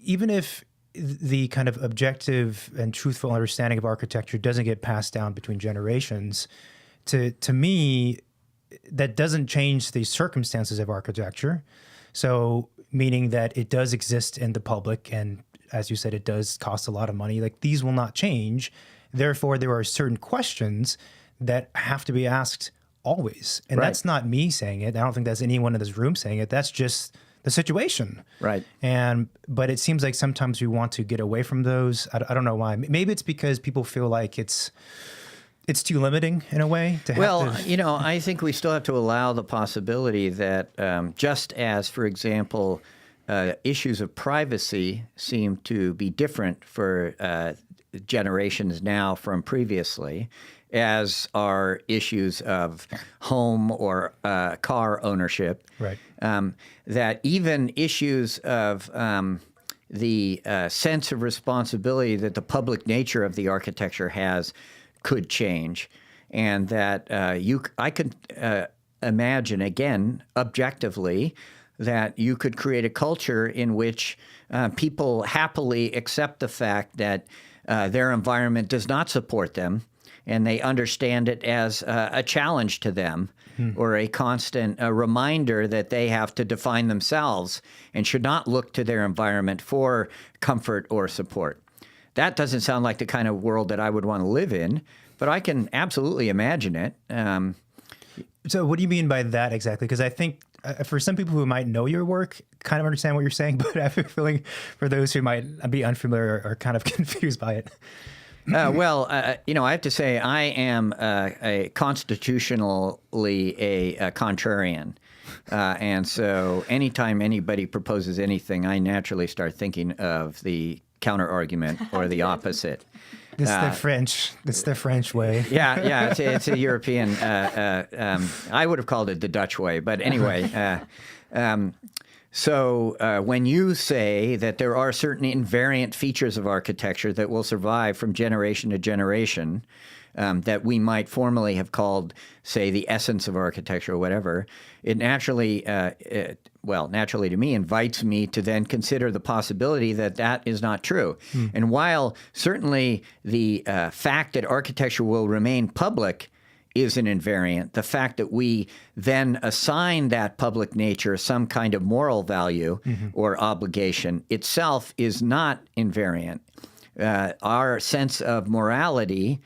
even if the kind of objective and truthful understanding of architecture doesn't get passed down between generations, to me, that doesn't change the circumstances of architecture. So meaning that it does exist in the public, and as you said, it does cost a lot of money. Like, these will not change. Therefore, there are certain questions that have to be asked always. And that's not me saying it. I don't think that's anyone in this room saying it. That's just the situation. Right. But it seems like sometimes we want to get away from those. I don't know why. Maybe it's because people feel like it's too limiting in a way to have to... I think we still have to allow the possibility that just as, for example, issues of privacy seem to be different for generations now from previously, as are issues of home or car ownership. Right. That even issues of the sense of responsibility that the public nature of the architecture has could change, and that I could imagine, again, objectively, that you could create a culture in which people happily accept the fact that their environment does not support them, and they understand it as a challenge to them, or a constant reminder that they have to define themselves and should not look to their environment for comfort or support. That doesn't sound like the kind of world that I would want to live in, but I can absolutely imagine it. So what do you mean by that exactly? Because I think for some people who might know your work, kind of understand what you're saying, but I have a feeling for those who might be unfamiliar or kind of confused by it. I have to say I am a constitutionally a contrarian. And so anytime anybody proposes anything, I naturally start thinking of the counter-argument or the opposite. It's the French. It's the French way. Yeah. It's a European. I would have called it the Dutch way, but anyway. So when you say that there are certain invariant features of architecture that will survive from generation to generation, that we might formally have called, say, the essence of architecture or whatever, it naturally, naturally to me, invites me to then consider the possibility that that is not true. And while certainly the fact that architecture will remain public is an invariant, the fact that we then assign that public nature some kind of moral value or obligation itself is not invariant. Our sense of morality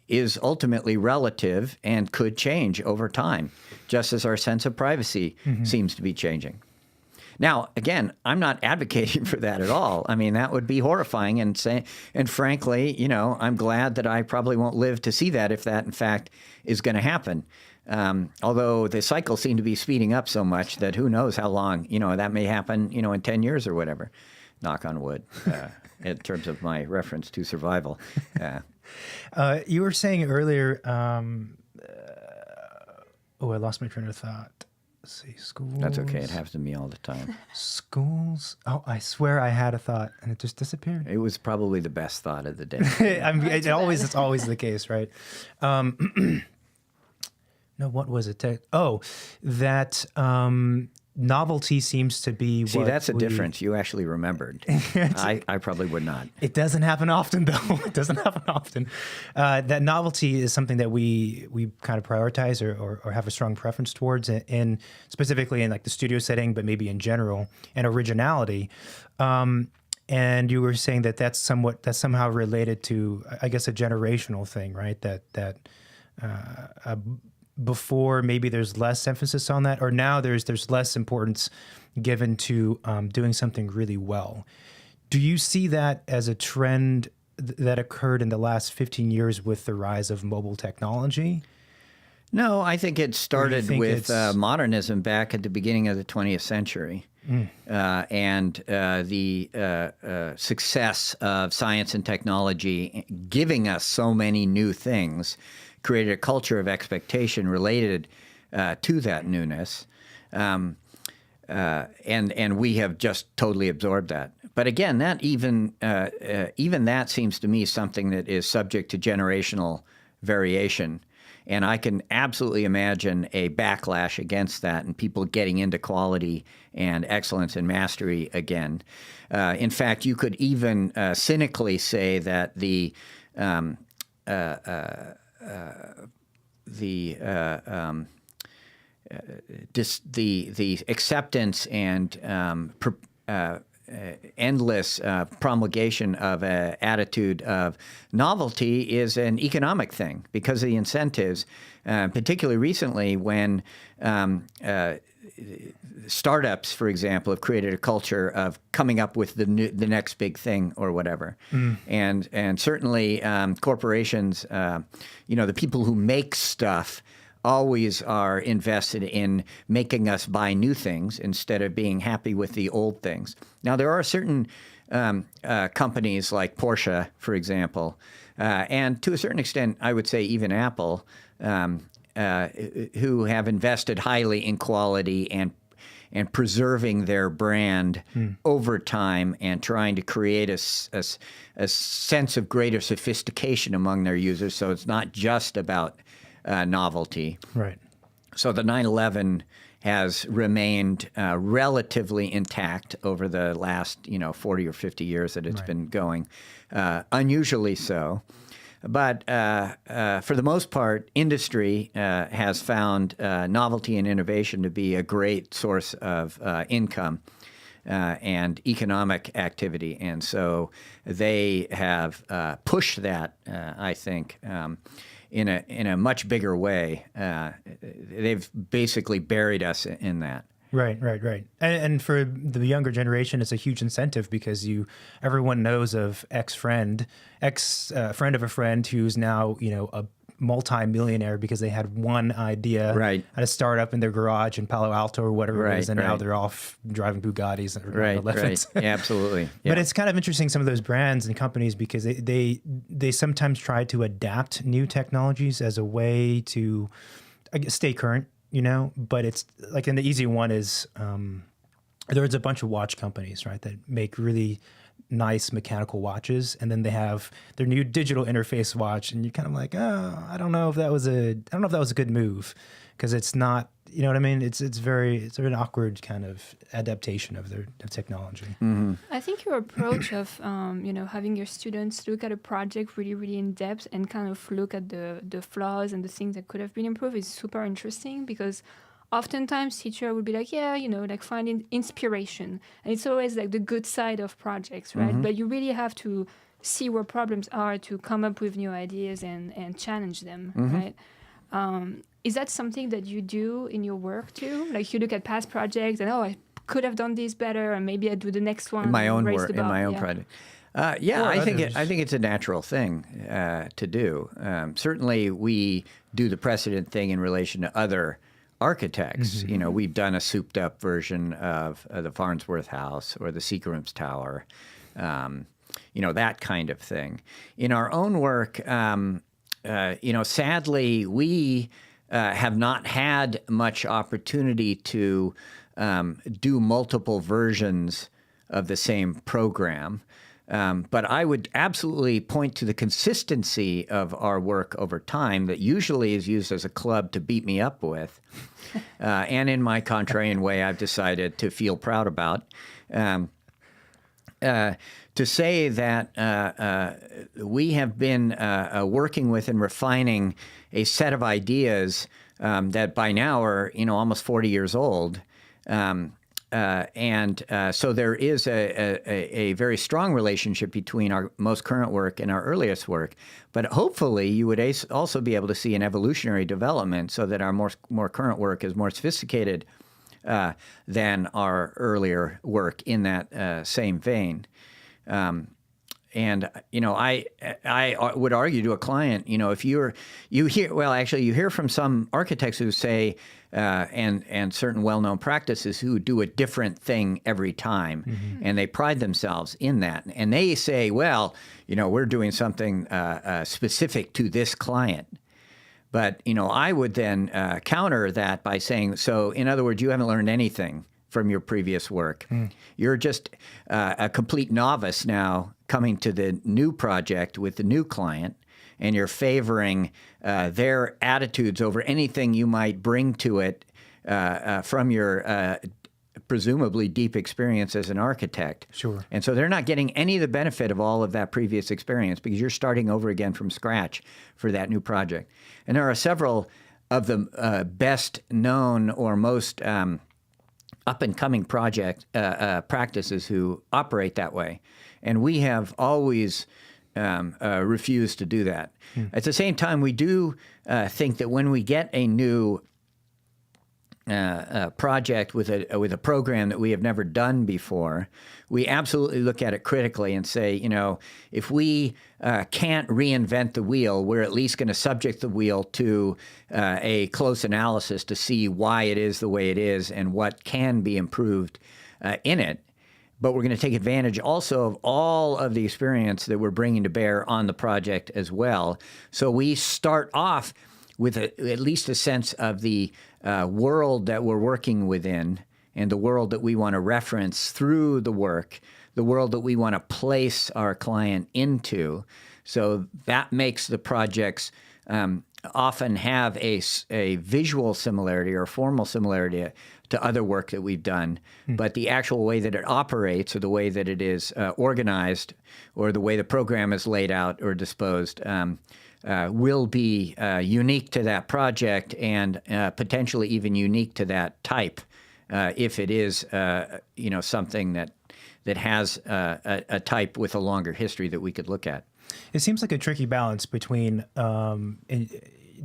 is ultimately relative and could change over time, just as our sense of privacy seems to be changing. Now, again, I'm not advocating for that at all. I mean, that would be horrifying, and frankly, I'm glad that I probably won't live to see that if that, in fact, is going to happen. Although the cycles seem to be speeding up so much that who knows how long, that may happen, in 10 years or whatever. Knock on wood, in terms of my reference to survival. You were saying earlier, I lost my train of thought. Let's see, schools. That's okay. It happens to me all the time. Schools. Oh, I swear I had a thought and it just disappeared. It was probably the best thought of the day. It's always the case, right? No, what was it? That novelty seems to be See, what that's a difference. You actually remembered. I probably would not. It doesn't happen often, though. It doesn't happen often. That novelty is something that we kind of prioritize or have a strong preference towards, in specifically in like the studio setting, but maybe in general, and originality. And you were saying that that's somehow related to, I guess, a generational thing, right? That before maybe there's less emphasis on that, or now there's less importance given to doing something really well. Do you see that as a trend that occurred in the last 15 years with the rise of mobile technology? No, I think it started with modernism back at the beginning of the 20th century. And the success of science and technology giving us so many new things created a culture of expectation related to that newness. And we have just totally absorbed that. But again, that even that seems to me something that is subject to generational variation. And I can absolutely imagine a backlash against that and people getting into quality and excellence and mastery again. In fact, you could even cynically say that the acceptance and endless promulgation of an attitude of novelty is an economic thing because of the incentives, particularly recently when startups, for example, have created a culture of coming up with the next big thing or whatever. And certainly corporations, the people who make stuff always are invested in making us buy new things instead of being happy with the old things. Now, there are certain companies like Porsche, for example, and to a certain extent, I would say even Apple, who have invested highly in quality and preserving their brand over time and trying to create a sense of greater sophistication among their users. So it's not just about novelty. Right. So the 911 has remained relatively intact over the last 40 or 50 years that it's been going, unusually so. But for the most part, industry has found novelty and innovation to be a great source of income and economic activity. And so they have pushed that, I think, in a much bigger way. They've basically buried us in that. Right. And for the younger generation, it's a huge incentive because everyone knows of friend of a friend who's now, a multi-millionaire because they had one idea at a startup in their garage in Palo Alto or whatever it is, and now they're off driving Bugattis and 911s. Yeah, absolutely. Yeah. But it's kind of interesting, some of those brands and companies, because they sometimes try to adapt new technologies as a way to, I guess, stay current, but it's like, and the easy one is there's a bunch of watch companies, right, that make really nice mechanical watches, and then they have their new digital interface watch, and you're kind of like, oh, I don't know if that was a good move, because it's not, you know what I mean? It's an awkward kind of adaptation of technology. Mm-hmm. I think your approach of having your students look at a project really, really in depth and kind of look at the flaws and the things that could have been improved is super interesting, because oftentimes teacher would be like, like finding inspiration. And it's always like the good side of projects, right? Mm-hmm. But you really have to see where problems are to come up with new ideas and challenge them, right? Is that something that you do in your work too? Like you look at past projects and, I could have done this better, and maybe I do the next one. In my own work, in my own project. I think it's a natural thing to do. Certainly we do the precedent thing in relation to other architects. Mm-hmm. We've done a souped-up version of the Farnsworth House or the Seagram's Tower, that kind of thing. In our own work, sadly, we have not had much opportunity to do multiple versions of the same program. But I would absolutely point to the consistency of our work over time that usually is used as a club to beat me up with. And in my contrarian way, I've decided to feel proud about. To say that we have been working with and refining a set of ideas that by now are, almost 40 years old. So there is a very strong relationship between our most current work and our earliest work. But hopefully you would also be able to see an evolutionary development so that our more current work is more sophisticated than our earlier work in that same vein. I would argue to a client, if you hear from some architects who say, and certain well-known practices who do a different thing every time, and they pride themselves in that. And they say, well, we're doing something specific to this client. But, I would then counter that by saying, so in other words, you haven't learned anything from your previous work. You're just a complete novice now coming to the new project with the new client, and you're favoring their attitudes over anything you might bring to it from your presumably deep experience as an architect. Sure. And so they're not getting any of the benefit of all of that previous experience because you're starting over again from scratch for that new project. And there are several of the best known or most up-and-coming practices who operate that way. And we have always refused to do that. At the same time, we do think that when we get a new project with a program that we have never done before, we absolutely look at it critically and say, if we can't reinvent the wheel, we're at least going to subject the wheel to a close analysis to see why it is the way it is and what can be improved in it. But we're going to take advantage also of all of the experience that we're bringing to bear on the project as well. So we start off with at least a sense of the world that we're working within and the world that we want to reference through the work, the world that we want to place our client into. So that makes the projects often have a visual similarity or formal similarity to other work that we've done, but the actual way that it operates or the way that it is organized or the way the program is laid out or disposed will be unique to that project and potentially even unique to that type if it is something that has a type with a longer history that we could look at. It seems like a tricky balance between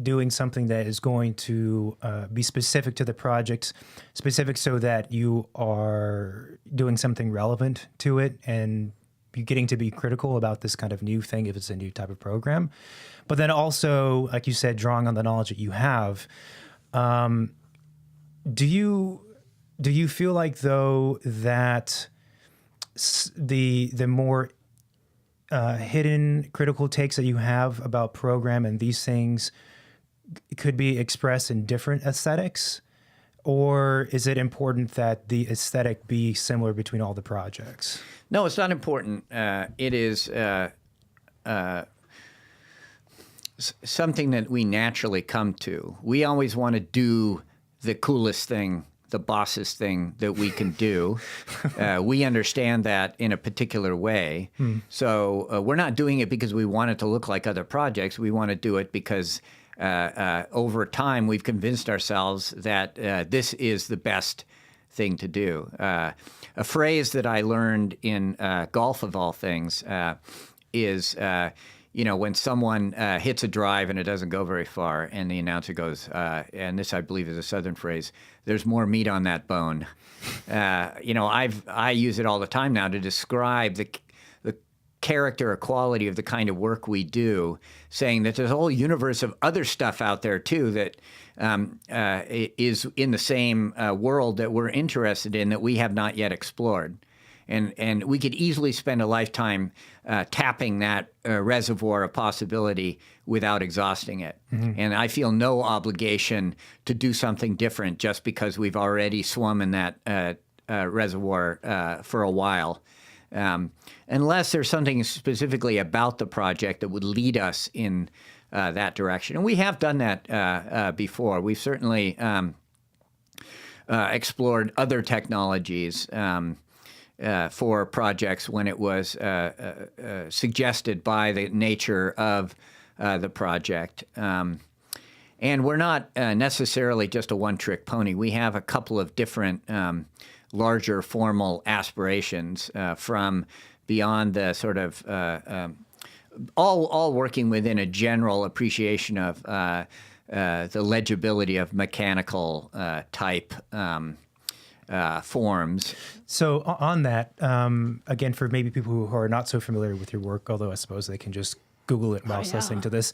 doing something that is going to be specific to the project, specific so that you are doing something relevant to it and you're getting to be critical about this kind of new thing if it's a new type of program. But then also, like you said, drawing on the knowledge that you have. Do you feel like, though, that the more hidden critical takes that you have about program and these things could be expressed in different aesthetics? Or is it important that the aesthetic be similar between all the projects? No, it's not important. It is something that we naturally come to. We always want to do the coolest thing, the bossest thing that we can do. We understand that in a particular way. So we're not doing it because we want it to look like other projects. We want to do it because over time we've convinced ourselves that this is the best thing to do. A phrase that I learned in golf, of all things, is when someone hits a drive and it doesn't go very far, and the announcer goes, and this I believe is a Southern phrase, "There's more meat on that bone." I use it all the time now to describe the character or quality of the kind of work we do, saying that there's a whole universe of other stuff out there too that is in the same world that we're interested in that we have not yet explored. And we could easily spend a lifetime tapping that reservoir of possibility without exhausting it. And I feel no obligation to do something different just because we've already swum in that reservoir for a while. unless there's something specifically about the project that would lead us in that direction. And we have done that before. We've certainly explored other technologies for projects when it was suggested by the nature of the project. And we're not necessarily just a one-trick pony. We have a couple of different larger formal aspirations from beyond the sort of all working within a general appreciation of the legibility of mechanical type forms. So on that, again, for maybe people who are not so familiar with your work, although I suppose they can just Google it whilst listening to this,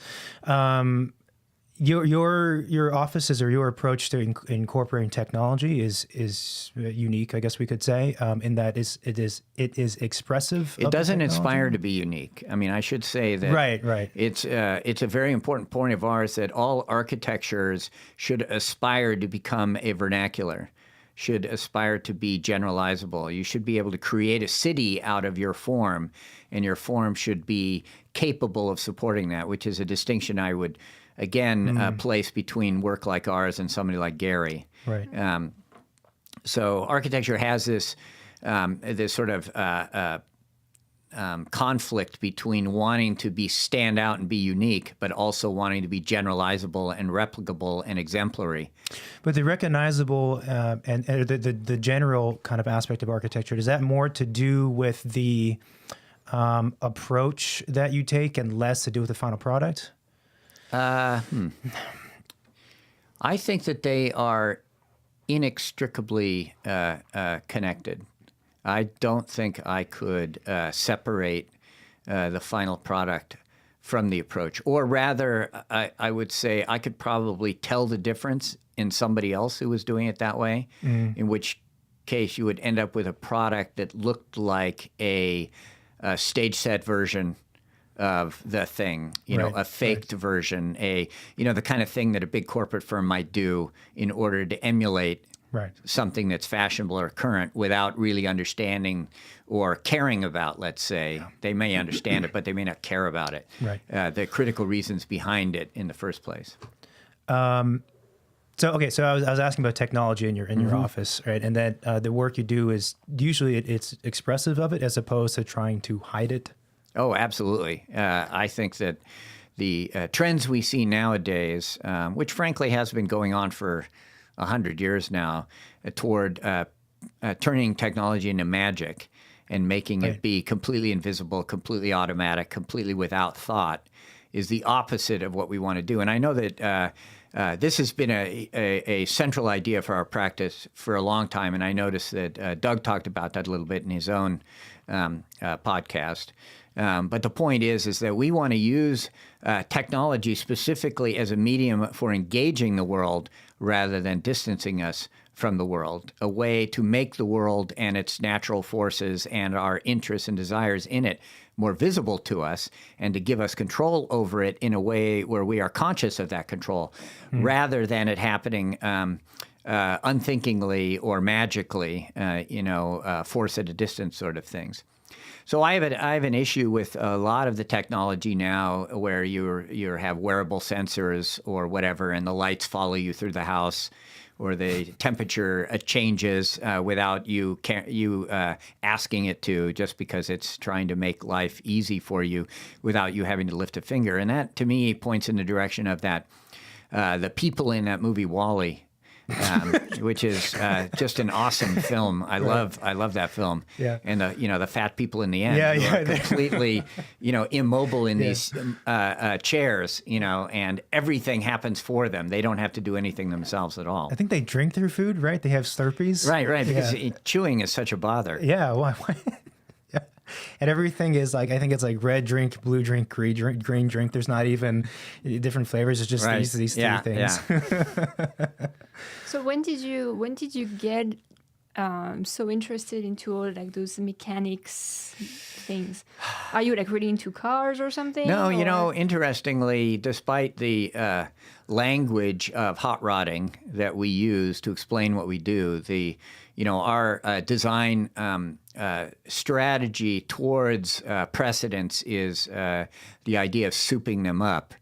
your offices or your approach to incorporating technology is unique, I guess we could say, in that it is expressive. It doesn't aspire to be unique. I mean, I should say that right. It's a very important point of ours that all architectures should aspire to become a vernacular, should aspire to be generalizable. You should be able to create a city out of your form, and your form should be capable of supporting that, which is a distinction I would again place between work like ours and somebody like Gary. Right. So architecture has this this sort of conflict between wanting to stand out and be unique, but also wanting to be generalizable and replicable and exemplary. But the recognizable and the general kind of aspect of architecture, does that more to do with the approach that you take and less to do with the final product? I think that they are inextricably connected. I don't think I could separate the final product from the approach. Or rather, I would say I could probably tell the difference in somebody else who was doing it that way, in which case you would end up with a product that looked like a stage set version of the thing, a faked version, the kind of thing that a big corporate firm might do in order to emulate something that's fashionable or current without really understanding or caring about, let's say. Yeah. They may understand it, but they may not care about it. Right. The critical reasons behind it in the first place. So I was asking about technology in your office, right? And that the work you do is usually it's expressive of it as opposed to trying to hide it. Oh, absolutely. I think that the trends we see nowadays, which frankly has been going on for 100 years now, toward turning technology into magic and making it be completely invisible, completely automatic, completely without thought, is the opposite of what we want to do. And I know that this has been a central idea for our practice for a long time, and I noticed that Doug talked about that a little bit in his own podcast. But the point is that we want to use technology specifically as a medium for engaging the world rather than distancing us from the world, a way to make the world and its natural forces and our interests and desires in it more visible to us and to give us control over it in a way where we are conscious of that control rather than it happening unthinkingly or magically, force at a distance sort of things. So I have an issue with a lot of the technology now where you have wearable sensors or whatever, and the lights follow you through the house, or the temperature changes without you asking it to, just because it's trying to make life easy for you without you having to lift a finger. And that, to me, points in the direction of that the people in that movie WALL-E. Which is just an awesome film. I love that film. Yeah. And the fat people in the end who are completely immobile in these chairs, and everything happens for them. They don't have to do anything themselves at all. I think they drink their food, right? They have Slurpees. Right. Because chewing is such a bother. Yeah. Why? Yeah. And everything is like, I think it's like red drink, blue drink, green drink. There's not even different flavors. It's just these three things. Yeah. So when did you get so interested into all like those mechanics things? Are you like really into cars or something? No, you or- know, interestingly, despite the language of hot rodding that we use to explain what we do, our design strategy towards precedents is the idea of souping them up.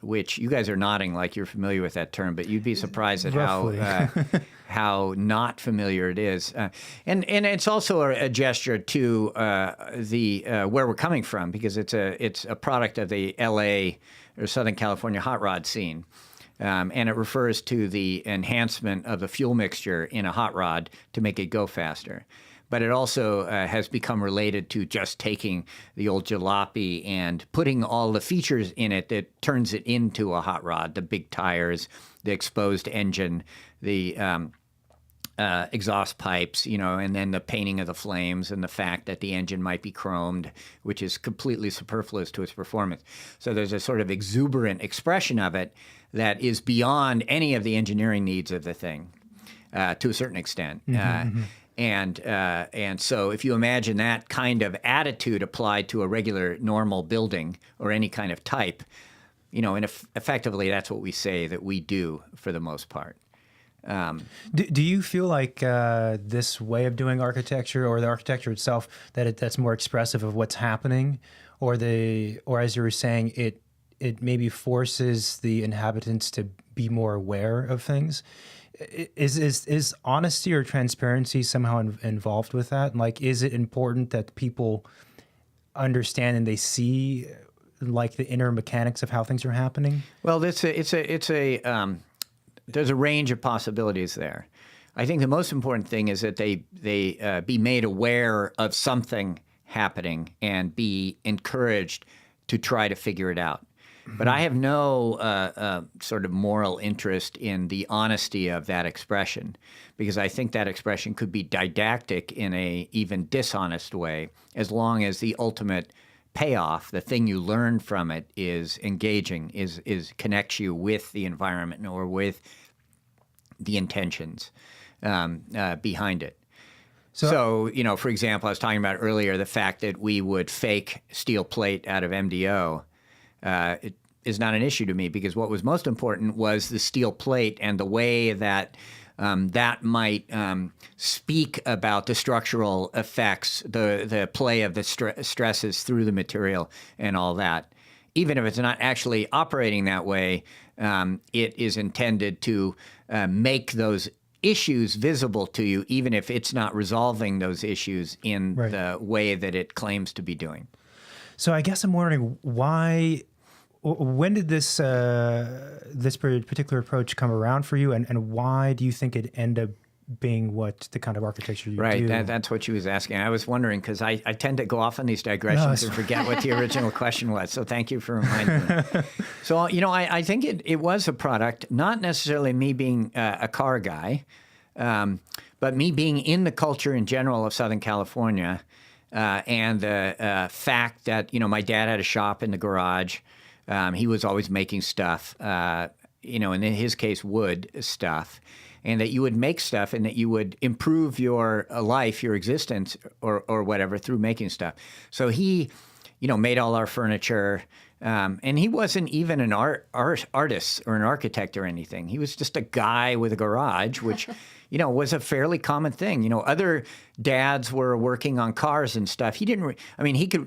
Which you guys are nodding like you're familiar with that term, but you'd be surprised at Roughly. how not familiar it is, and it's also a gesture to where we're coming from, because it's a product of the L.A. or Southern California hot rod scene, and it refers to the enhancement of the fuel mixture in a hot rod to make it go faster. But it also has become related to just taking the old jalopy and putting all the features in it that turns it into a hot rod: the big tires, the exposed engine, the exhaust pipes, and then the painting of the flames, and the fact that the engine might be chromed, which is completely superfluous to its performance. So there's a sort of exuberant expression of it that is beyond any of the engineering needs of the thing, to a certain extent. And so if you imagine that kind of attitude applied to a regular normal building or any kind of type, and effectively that's what we say that we do for the most part. Do you feel like this way of doing architecture, or the architecture itself, that's more expressive of what's happening, or as you were saying, it maybe forces the inhabitants to be more aware of things? Is honesty or transparency somehow involved with that? Like, is it important that people understand and they see like the inner mechanics of how things are happening? Well, there's a range of possibilities there. I think the most important thing is that they be made aware of something happening and be encouraged to try to figure it out. But I have no sort of moral interest in the honesty of that expression, because I think that expression could be didactic in a even dishonest way, as long as the ultimate payoff, the thing you learn from it, is engaging, is connects you with the environment or with the intentions behind it. So, for example, I was talking about earlier the fact that we would fake steel plate out of MDO. It is not an issue to me, because what was most important was the steel plate and the way that that might speak about the structural effects, the play of the stresses through the material and all that. Even if it's not actually operating that way, it is intended to make those issues visible to you, even if it's not resolving those issues in the way that it claims to be doing. So I guess I'm wondering when did this particular approach come around for you, and why do you think it ended up being what the kind of architecture you do? Right, that's what she was asking. I was wondering, because I tend to go off on these digressions and forget what the original question was. So thank you for reminding me. So, I think it was a product, not necessarily me being a car guy, but me being in the culture in general of Southern California, and the fact that, my dad had a shop in the garage. He was always making stuff, and in his case, wood stuff, and that you would make stuff and that you would improve your life, your existence, or whatever through making stuff. So he, made all our furniture, and he wasn't even an artist or an architect or anything. He was just a guy with a garage, which, was a fairly common thing. Other dads were working on cars and stuff. He didn't.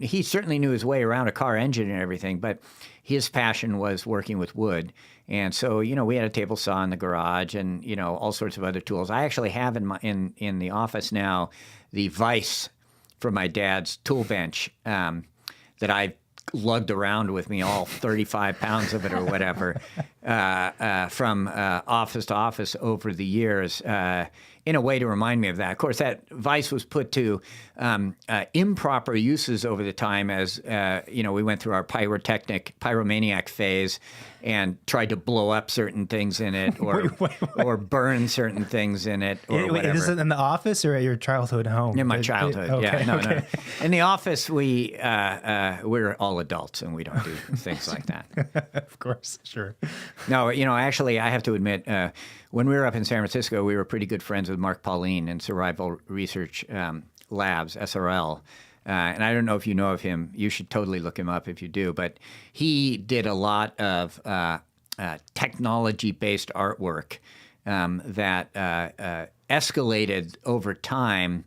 He certainly knew his way around a car engine and everything, but his passion was working with wood. And so, we had a table saw in the garage and, all sorts of other tools. I actually have in the office now the vise from my dad's tool bench that I've lugged around with me, all 35 pounds of it or whatever, from office to office over the years, in a way to remind me of that. Of course, that vise was put to improper uses over the time as, we went through our pyromaniac phase and tried to blow up certain things in it or burn certain things in it or whatever. Is it in the office or at your childhood home? In my childhood, okay, yeah. No. In the office, we're all adults and we don't do things like that. Of course, sure. No, actually, I have to admit, when we were up in San Francisco, we were pretty good friends with Mark Pauline in Survival Research Labs, SRL. And I don't know if you know of him. You should totally look him up if you do. But he did a lot of technology-based artwork that escalated over time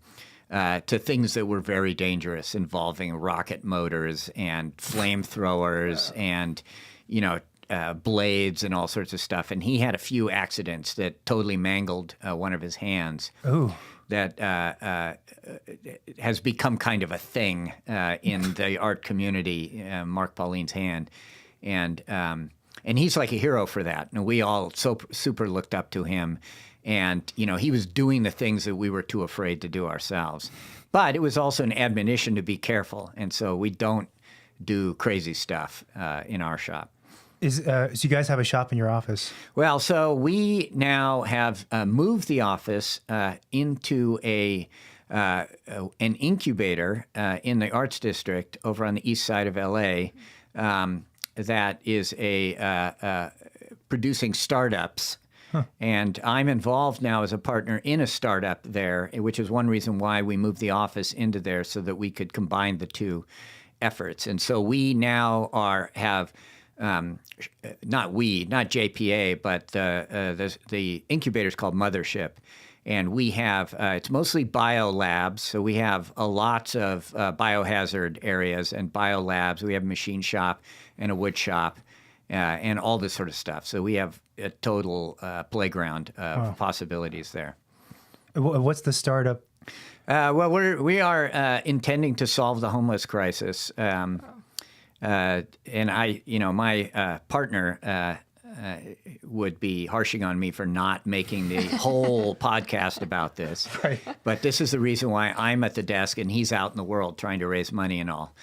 to things that were very dangerous, involving rocket motors and flamethrowers and, blades and all sorts of stuff. And he had a few accidents that totally mangled one of his hands. Oh. That has become kind of a thing in the art community, Mark Pauline's hand. And he's like a hero for that. And we all super looked up to him. And, he was doing the things that we were too afraid to do ourselves. But it was also an admonition to be careful. And so we don't do crazy stuff in our shop. So you guys have a shop in your office? Well, so we now have moved the office into an incubator in the Arts District over on the east side of LA that is producing startups. Huh. And I'm involved now as a partner in a startup there, which is one reason why we moved the office into there, so that we could combine the two efforts. And so we now have not JPA, but the incubator is called Mothership. And we have, it's mostly biolabs. So we have lots of biohazard areas and biolabs. We have a machine shop and a wood shop and all this sort of stuff. So we have a total playground of possibilities there. What's the startup? Well, we are intending to solve the homeless crisis. And my partner would be harshing on me for not making the whole podcast about this. Right. But this is the reason why I'm at the desk and he's out in the world trying to raise money and all,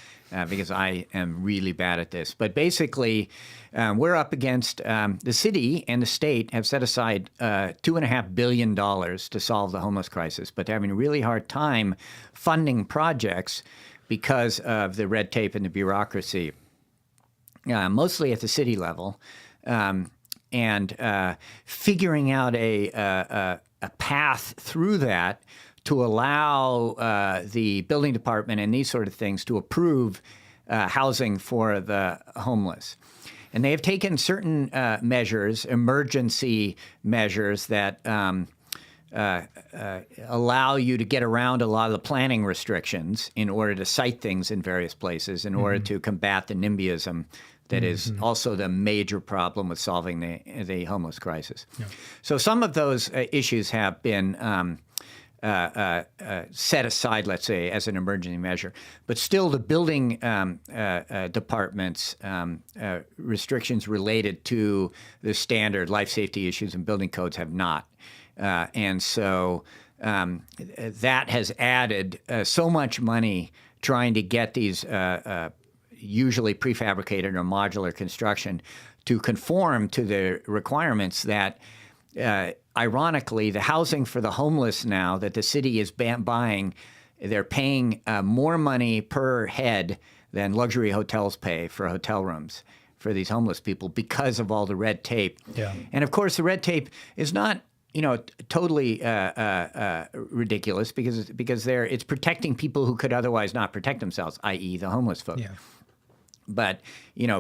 because I am really bad at this. But basically, we're up against the city and the state have set aside $2.5 billion to solve the homeless crisis, but they're having a really hard time funding projects because of the red tape and the bureaucracy, mostly at the city level, and figuring out a path through that to allow the building department and these sort of things to approve housing for the homeless. And they have taken certain measures, emergency measures that allow you to get around a lot of the planning restrictions in order to site things in various places, in order to combat the NIMBYism that is also the major problem with solving the homeless crisis. Yeah. So some of those issues have been set aside, let's say, as an emergency measure. But still, the building department's restrictions related to the standard life safety issues and building codes have not. And so that has added so much money trying to get these usually prefabricated or modular construction to conform to the requirements that, ironically, the housing for the homeless now that the city is buying, they're paying more money per head than luxury hotels pay for hotel rooms for these homeless people because of all the red tape. Yeah. And of course, the red tape is not totally ridiculous because it's protecting people who could otherwise not protect themselves, i.e. the homeless folk. Yeah. But,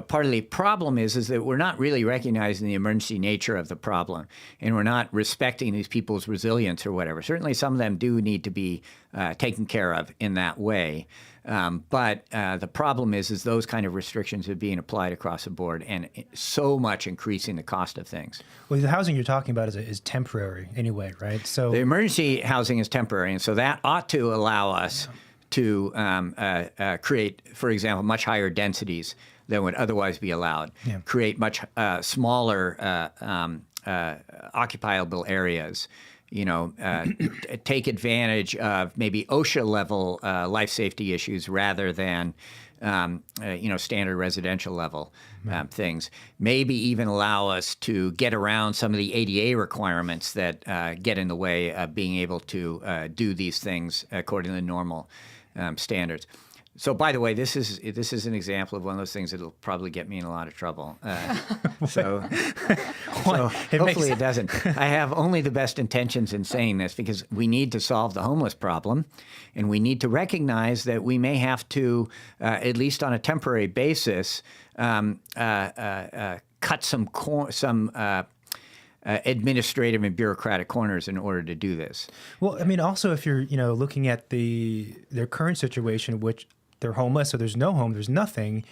part of the problem is that we're not really recognizing the emergency nature of the problem, and we're not respecting these people's resilience or whatever. Certainly some of them do need to be taken care of in that way. But the problem is those kind of restrictions are being applied across the board and so much increasing the cost of things. Well, the housing you're talking about is temporary anyway, right? So the emergency housing is temporary, and so that ought to allow us to create, for example, much higher densities than would otherwise be allowed, create much smaller occupiable areas, take advantage of maybe OSHA-level life safety issues rather than, standard residential level things. Maybe even allow us to get around some of the ADA requirements that get in the way of being able to do these things according to the normal standards. So, by the way, this is an example of one of those things that'll probably get me in a lot of trouble. So hopefully it doesn't. I have only the best intentions in saying this because we need to solve the homeless problem, and we need to recognize that we may have to, at least on a temporary basis, cut some administrative and bureaucratic corners in order to do this. Well, I mean, also if you're, looking at their current situation, which they're homeless, so there's no home, there's nothing.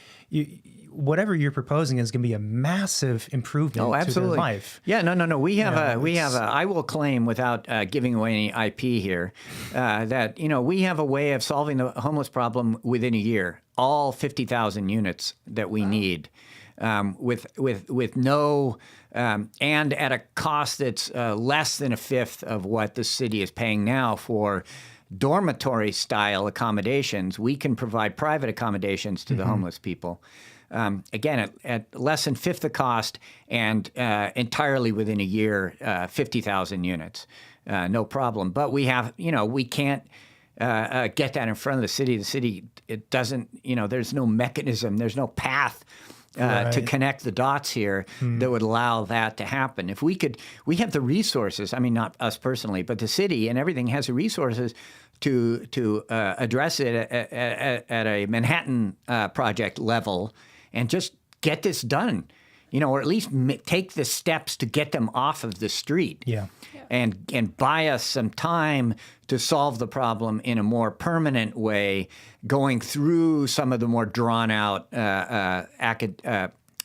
Whatever you're proposing is going to be a massive improvement to their life. Yeah, no. We have I will claim without giving away any IP here that we have a way of solving the homeless problem within a year. All 50,000 units that we need, with no and at a cost that's less than a fifth of what the city is paying now for dormitory-style accommodations. We can provide private accommodations to the homeless people. Again, at less than fifth the cost and entirely within a year, 50,000 units, no problem. But we have, we can't get that in front of the city. The city, it doesn't, there's no mechanism, there's no path to connect the dots here that would allow that to happen. If we have the resources, I mean, not us personally, but the city and everything has the resources to address it at a Manhattan project level and just get this done, or at least take the steps to get them off of the street. Yeah. And buy us some time to solve the problem in a more permanent way, going through some of the more drawn-out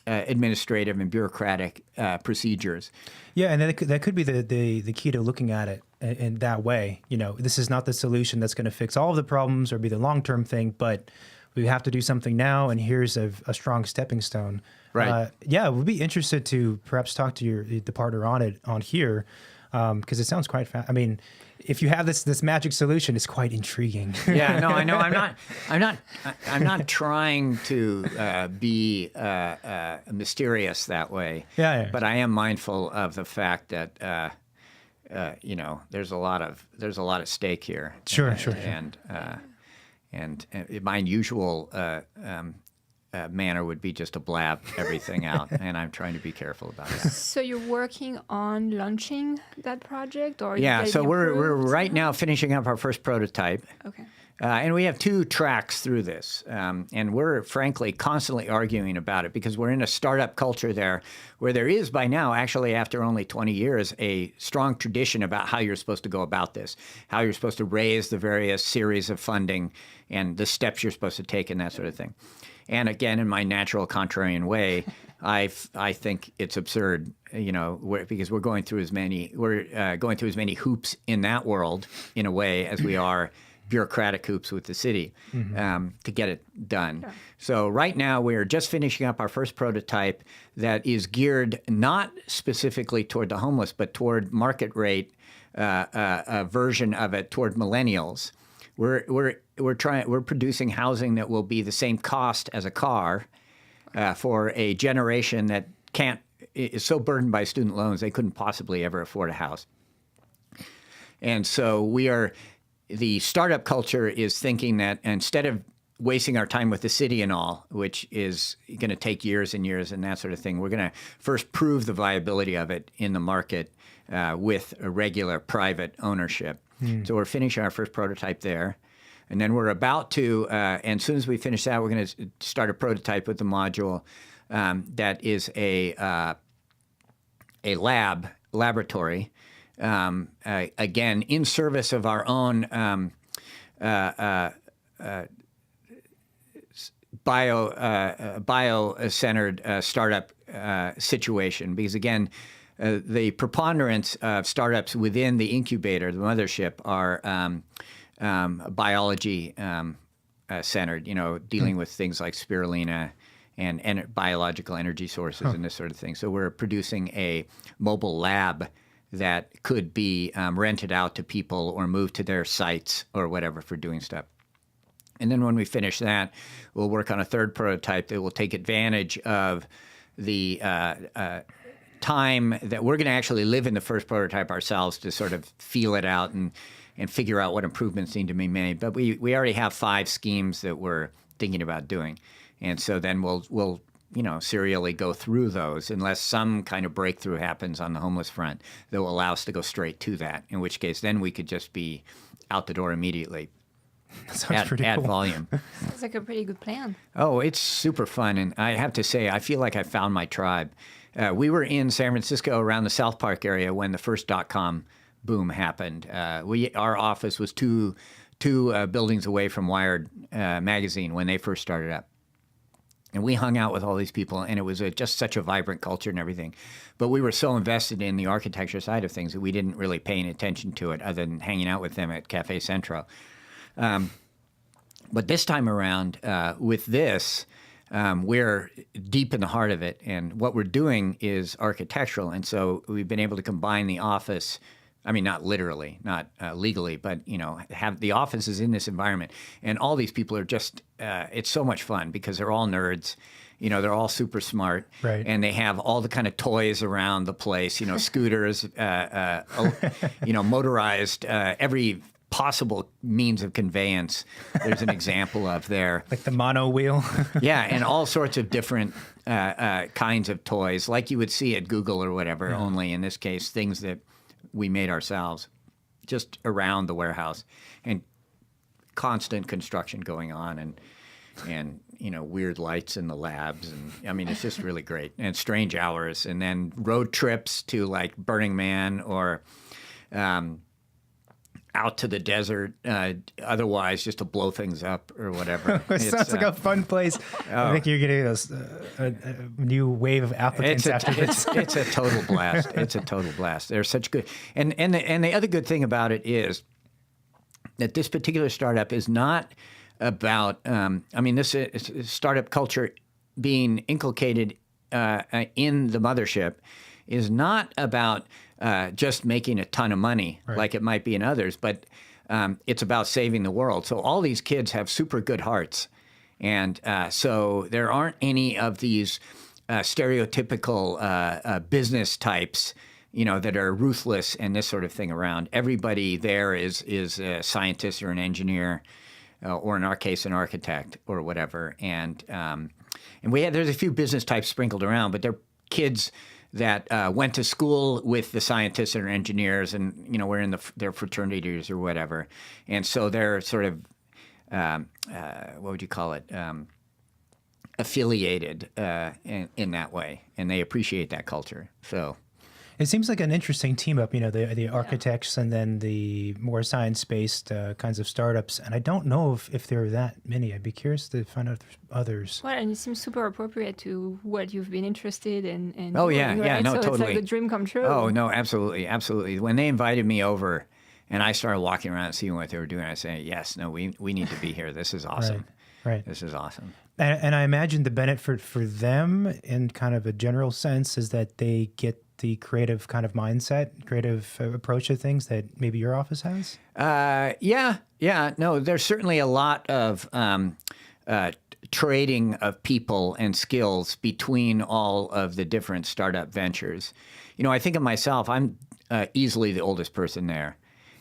administrative and bureaucratic procedures. Yeah, and that could be the key to looking at it in that way. This is not the solution that's going to fix all of the problems or be the long-term thing, but we have to do something now, and here's a strong stepping stone. Right. We'd be interested to perhaps talk to the partner on here, because it sounds quite I mean, if you have this magic solution, it's quite intriguing. Yeah, no, I know. I'm not trying to be mysterious that way. Yeah. But I am mindful of the fact that there's a lot of stake here. Sure. And my usual manner would be just to blab everything out, and I'm trying to be careful about that. So you're working on launching that project, or so we're right now finishing up our first prototype. Okay. And we have 2 tracks through this, and we're frankly constantly arguing about it because we're in a startup culture there where there is by now, actually after only 20 years, a strong tradition about how you're supposed to go about this, how you're supposed to raise the various series of funding and the steps you're supposed to take and that sort of thing. And again, in my natural contrarian way, I think it's absurd, because we're going through as many hoops in that world in a way as we are bureaucratic hoops with the city to get it done. Sure. So right now we're just finishing up our first prototype that is geared not specifically toward the homeless, but toward market rate a version of it toward millennials. We're producing housing that will be the same cost as a car for a generation that is so burdened by student loans they couldn't possibly ever afford a house. And so the startup culture is thinking that instead of wasting our time with the city and all, which is going to take years and years and that sort of thing, we're going to first prove the viability of it in the market with a regular private ownership. So we're finishing our first prototype there. And then we're about to, and as soon as we finish that, we're going to start a prototype with the module that is a laboratory, again, in service of our own bio-centered startup situation. Because again, the preponderance of startups within the incubator, the mothership, are biology centered, dealing with things like spirulina and biological energy sources and this sort of thing. So we're producing a mobile lab that could be rented out to people or moved to their sites or whatever for doing stuff. And then when we finish that, we'll work on a third prototype that will take advantage of the time that we're going to actually live in the first prototype ourselves to sort of feel it out and and figure out what improvements need to be made. But we already have 5 schemes that we're thinking about doing, and so then we'll serially go through those unless some kind of breakthrough happens on the homeless front that will allow us to go straight to that. In which case, then we could just be out the door immediately. Sounds pretty cool. Volume. Sounds like a pretty good plan. Oh, it's super fun. And I have to say, I feel like I found my tribe. We were in San Francisco around the South Park area when the first .com boom happened. Our office was two buildings away from Wired magazine when they first started up. And we hung out with all these people, and it was just such a vibrant culture and everything. But we were so invested in the architecture side of things that we didn't really pay any attention to it other than hanging out with them at Cafe Centro. But this time around, with this, we're deep in the heart of it. And what we're doing is architectural. And so we've been able to combine the office. I mean, not literally, not legally, but, have the offices in this environment. And all these people are just, it's so much fun because they're all nerds. They're all super smart. Right. And they have all the kind of toys around the place, scooters, motorized, every possible means of conveyance. There's an example of there. Like the mono wheel. Yeah, and all sorts of different kinds of toys, like you would see at Google or whatever, only in this case, things that we made ourselves just around the warehouse, and constant construction going on, and weird lights in the labs, and I mean, it's just really great, and strange hours, and then road trips to like Burning Man or out to the desert, otherwise just to blow things up or whatever. It sounds like a fun place. I think you're getting a new wave of applicants after this. It's a total blast. It's a total blast. They're such good. And the other good thing about it is that this particular startup is not about, this startup culture being inculcated in the mothership is not about just making a ton of money like it might be in others, but it's about saving the world. So all these kids have super good hearts. And so there aren't any of these stereotypical business types, that are ruthless and this sort of thing around. Everybody there is a scientist or an engineer, or in our case, an architect or whatever. And there's a few business types sprinkled around, but they're kids that went to school with the scientists and engineers, and were in their fraternities or whatever, and so they're sort of what would you call it? Affiliated in that way, and they appreciate that culture. So it seems like an interesting team up, the architects and then the more science-based kinds of startups. And I don't know if there are that many. I'd be curious to find out if there's others. Well, and it seems super appropriate to what you've been interested in. Oh, yeah, doing, yeah, right? no, so totally. It's like the dream come true. Oh, no, absolutely, absolutely. When they invited me over and I started walking around and seeing what they were doing, I said, yes, no, we need to be here. This is awesome. Right. This is awesome. And I imagine the benefit for them in kind of a general sense is that they get the creative kind of mindset, creative approach to things that maybe your office has? Yeah. No, there's certainly a lot of trading of people and skills between all of the different startup ventures. I think of myself, I'm easily the oldest person there.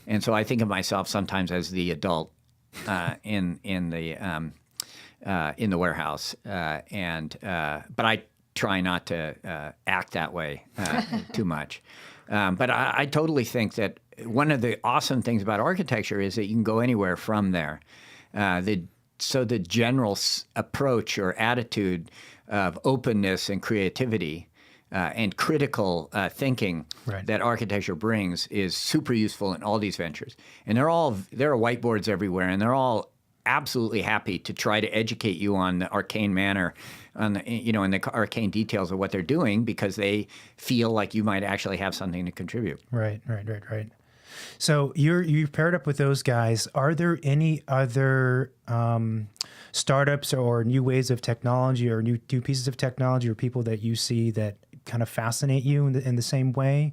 And so I think of myself sometimes as the adult in the warehouse. But I try not to act that way too much. But I totally think that one of the awesome things about architecture is that you can go anywhere from there. So the general approach or attitude of openness and creativity and critical thinking that architecture brings is super useful in all these ventures. And there are whiteboards everywhere, and they're all absolutely happy to try to educate you on the arcane manner, on the, and the arcane details of what they're doing, because they feel like you might actually have something to contribute. Right. So you've paired up with those guys. Are there any other startups or new ways of technology or new pieces of technology or people that you see that kind of fascinate you in the same way,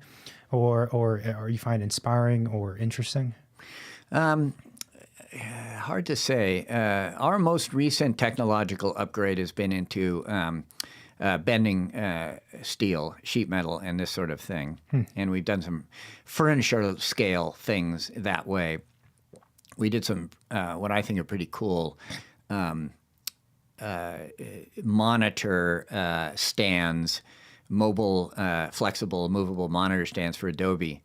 or you find inspiring or interesting? Hard to say. Our most recent technological upgrade has been into bending steel, sheet metal, and this sort of thing. And we've done some furniture scale things that way. we did some what I think are pretty cool monitor stands, mobile, flexible, movable monitor stands for Adobe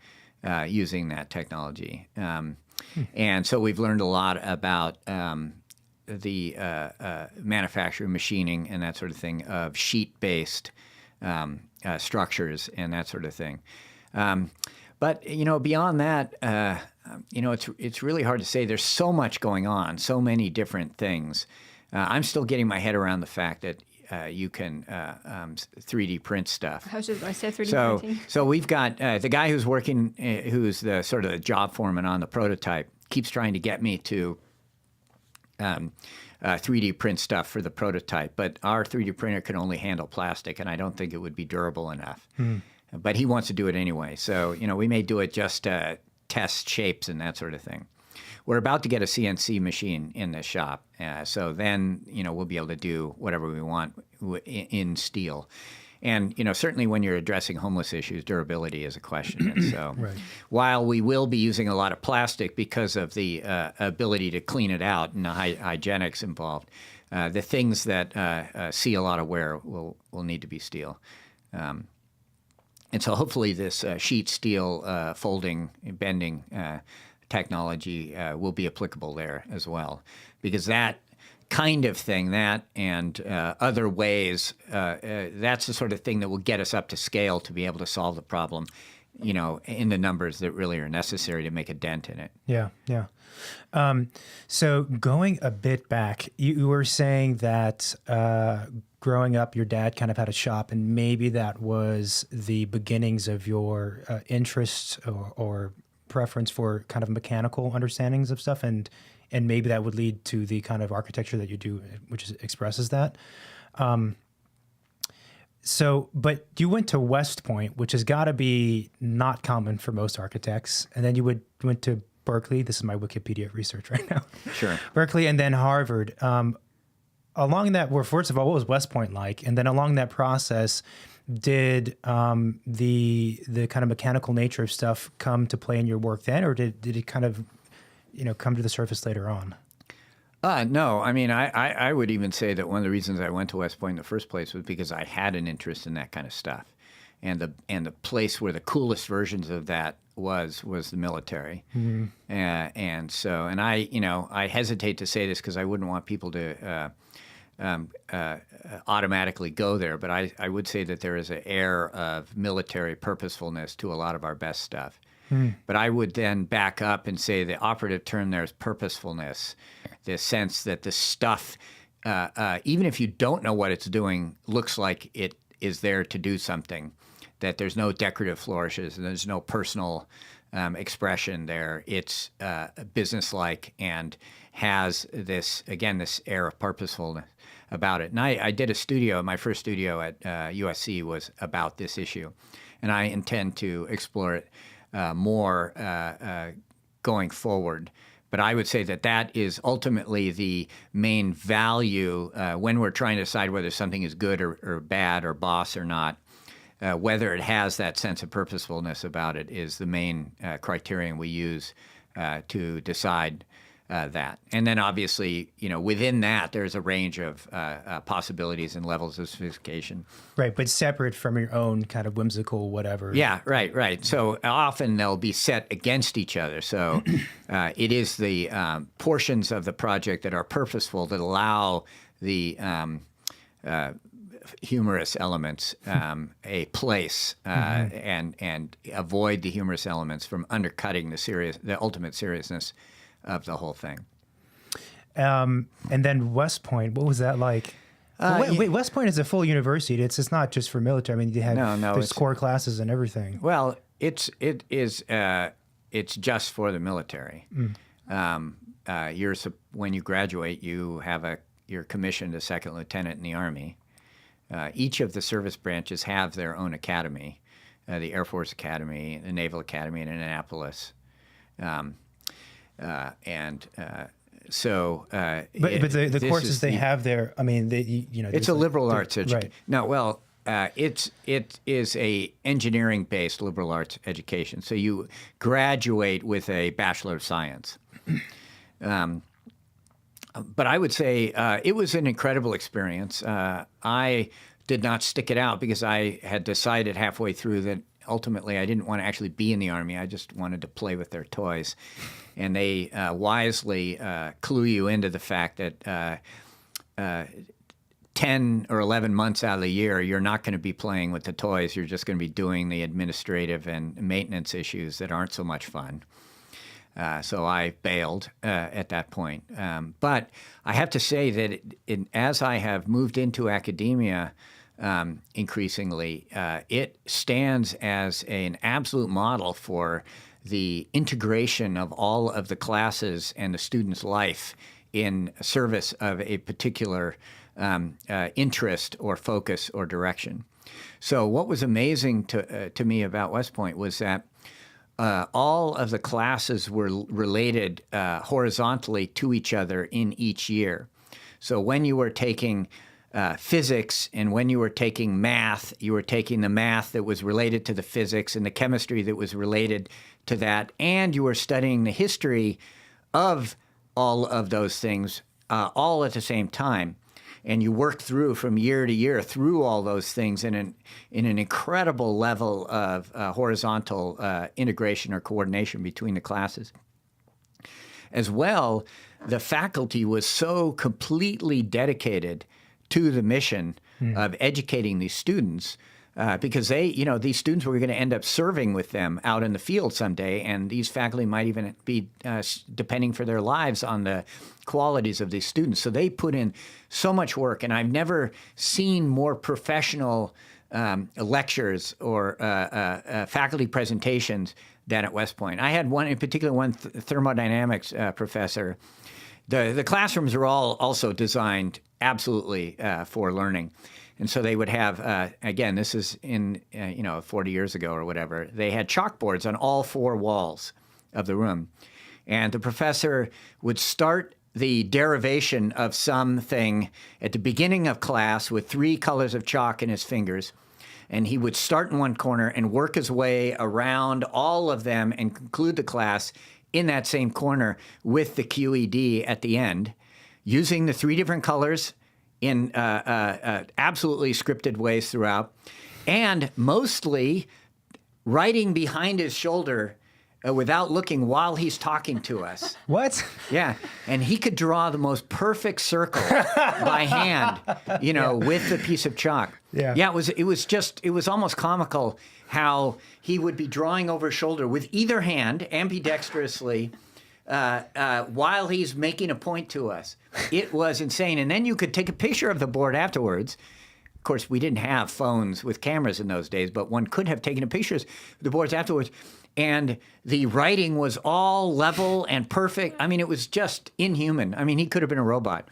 using that technology. And so we've learned a lot about the manufacturing, machining, and that sort of thing of sheet-based structures and that sort of thing. But beyond that, it's really hard to say. There's so much going on, so many different things. I'm still getting my head around the fact that you can 3D print stuff. How should I say 3D printing? So we've got the guy who's working, who's the sort of the job foreman on the prototype, keeps trying to get me to 3D print stuff for the prototype. But our 3D printer can only handle plastic, and I don't think it would be durable enough. But he wants to do it anyway. So, we may do it just to test shapes and that sort of thing. We're about to get a CNC machine in the shop. So then, we'll be able to do whatever we want in steel. And, certainly when you're addressing homeless issues, durability is a question. And so while we will be using a lot of plastic because of the ability to clean it out and the hygienics involved, the things that see a lot of wear will need to be steel. And so hopefully this sheet steel folding, bending technology will be applicable there as well. Because that kind of thing, that and other ways, that's the sort of thing that will get us up to scale to be able to solve the problem, in the numbers that really are necessary to make a dent in it. Yeah. So going a bit back, you were saying that growing up, your dad kind of had a shop, and maybe that was the beginnings of your interest or preference for kind of mechanical understandings of stuff, and maybe that would lead to the kind of architecture that you do, which expresses that. But you went to West Point, which has got to be not common for most architects, and then you went to Berkeley. This is my Wikipedia research right now. Sure. Berkeley and then Harvard. Along that, first of all, what was West Point like? And then along that process, did the kind of mechanical nature of stuff come to play in your work then, or did it kind of come to the surface later on? No, I mean, I would even say that one of the reasons I went to West Point in the first place was because I had an interest in that kind of stuff, and the place where the coolest versions of that was the military, and I hesitate to say this because I wouldn't want people to automatically go there, but I would say that there is an air of military purposefulness to a lot of our best stuff. But I would then back up and say the operative term there is purposefulness, the sense that the stuff, even if you don't know what it's doing, looks like it is there to do something, that there's no decorative flourishes and there's no personal expression there. It's businesslike and has this air of purposefulness about it. And I did a studio, my first studio at USC was about this issue, and I intend to explore it more going forward. But I would say that is ultimately the main value when we're trying to decide whether something is good or bad or boss or not. Whether it has that sense of purposefulness about it is the main criterion we use to decide that. And then obviously, within that, there's a range of possibilities and levels of sophistication. Right, but separate from your own kind of whimsical whatever. Yeah, right. So often they'll be set against each other. So it is the portions of the project that are purposeful that allow the humorous elements a place and avoid the humorous elements from undercutting the ultimate seriousness of the whole thing. And then West Point, what was that like? Wait, West Point is a full university. It's not just for military. I mean, you have there's core classes and everything. Well, it's just for the military. When you graduate, you're commissioned a second lieutenant in the Army. Each of the service branches have their own academy, the Air Force Academy, the Naval Academy in Annapolis. So, but the courses they have there, I mean, it's a liberal arts education. Right. No, well, it is a engineering-based liberal arts education. So you graduate with a Bachelor of Science. But I would say it was an incredible experience. I did not stick it out because I had decided halfway through that ultimately I didn't want to actually be in the Army. I just wanted to play with their toys. And they wisely clue you into the fact that 10 or 11 months out of the year, you're not going to be playing with the toys. You're just going to be doing the administrative and maintenance issues that aren't so much fun. So I bailed at that point. But I have to say that as I have moved into academia increasingly, it stands as an absolute model for the integration of all of the classes and the student's life in service of a particular interest or focus or direction. So what was amazing to me about West Point was that all of the classes were related horizontally to each other in each year. So when you were taking physics and when you were taking math, you were taking the math that was related to the physics and the chemistry that was related to that, and you were studying the history of all of those things all at the same time. And you worked through from year to year through all those things in an incredible level of horizontal integration or coordination between the classes. As well, the faculty was so completely dedicated to the mission of educating these students because these students were going to end up serving with them out in the field someday, and these faculty might even be depending for their lives on the qualities of these students. So they put in so much work, and I've never seen more professional lectures or faculty presentations than at West Point. I had one in particular, one thermodynamics professor. The classrooms are all also designed absolutely for learning. And so they would have, again, this is in, 40 years ago or whatever, they had chalkboards on all four walls of the room. And the professor would start the derivation of something at the beginning of class with 3 colors of chalk in his fingers. And he would start in one corner and work his way around all of them and conclude the class in that same corner with the QED at the end, using the 3 different colors in absolutely scripted ways throughout, and mostly writing behind his shoulder without looking while he's talking to us. What? Yeah, and he could draw the most perfect circle by hand, with a piece of chalk. Yeah. Yeah, it was almost comical how he would be drawing over his shoulder with either hand ambidextrously while he's making a point to us. It was insane. And then you could take a picture of the board afterwards. Of course, we didn't have phones with cameras in those days, but one could have taken pictures of the boards afterwards. And the writing was all level and perfect. I mean, it was just inhuman. I mean, he could have been a robot.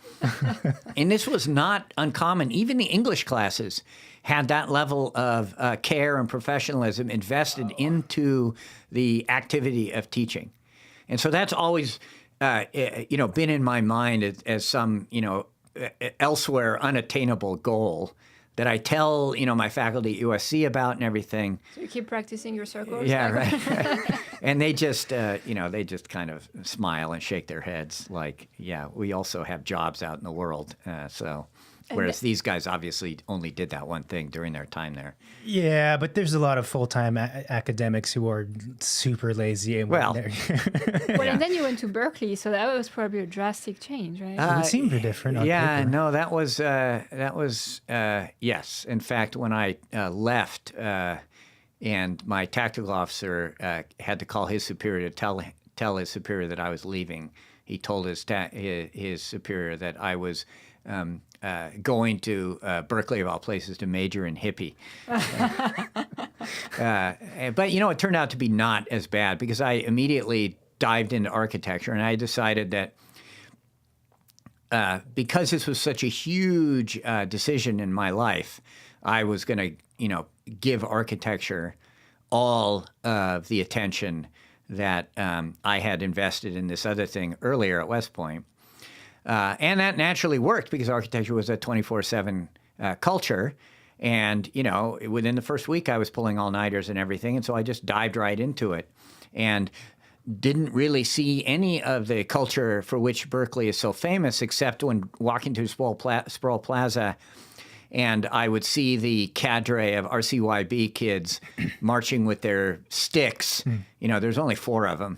And this was not uncommon. Even the English classes had that level of care and professionalism invested into the activity of teaching. And so that's always, been in my mind as some, elsewhere unattainable goal that I tell, my faculty at USC about and everything. So you keep practicing your circles? Yeah, right. And they just, they just kind of smile and shake their heads like, yeah, we also have jobs out in the world. Whereas these guys obviously only did that one thing during their time there. Yeah, but there's a lot of full-time academics who are super lazy. And and then you went to Berkeley, so that was probably a drastic change, right? It seemed different on yeah, paper. no, that was yes. In fact, when I left and my tactical officer had to call his superior to tell his superior that I was leaving, he told his superior that I was going to Berkeley, of all places, to major in hippie. But, it turned out to be not as bad because I immediately dived into architecture, and I decided that because this was such a huge decision in my life, I was going to, give architecture all of the attention that I had invested in this other thing earlier at West Point. And that naturally worked because architecture was a 24/7 culture. And, within the first week, I was pulling all-nighters and everything. And so I just dived right into it. And didn't really see any of the culture for which Berkeley is so famous, except when walking through Sproul Plaza, and I would see the cadre of RCYB kids marching with their sticks. There's only 4 of them.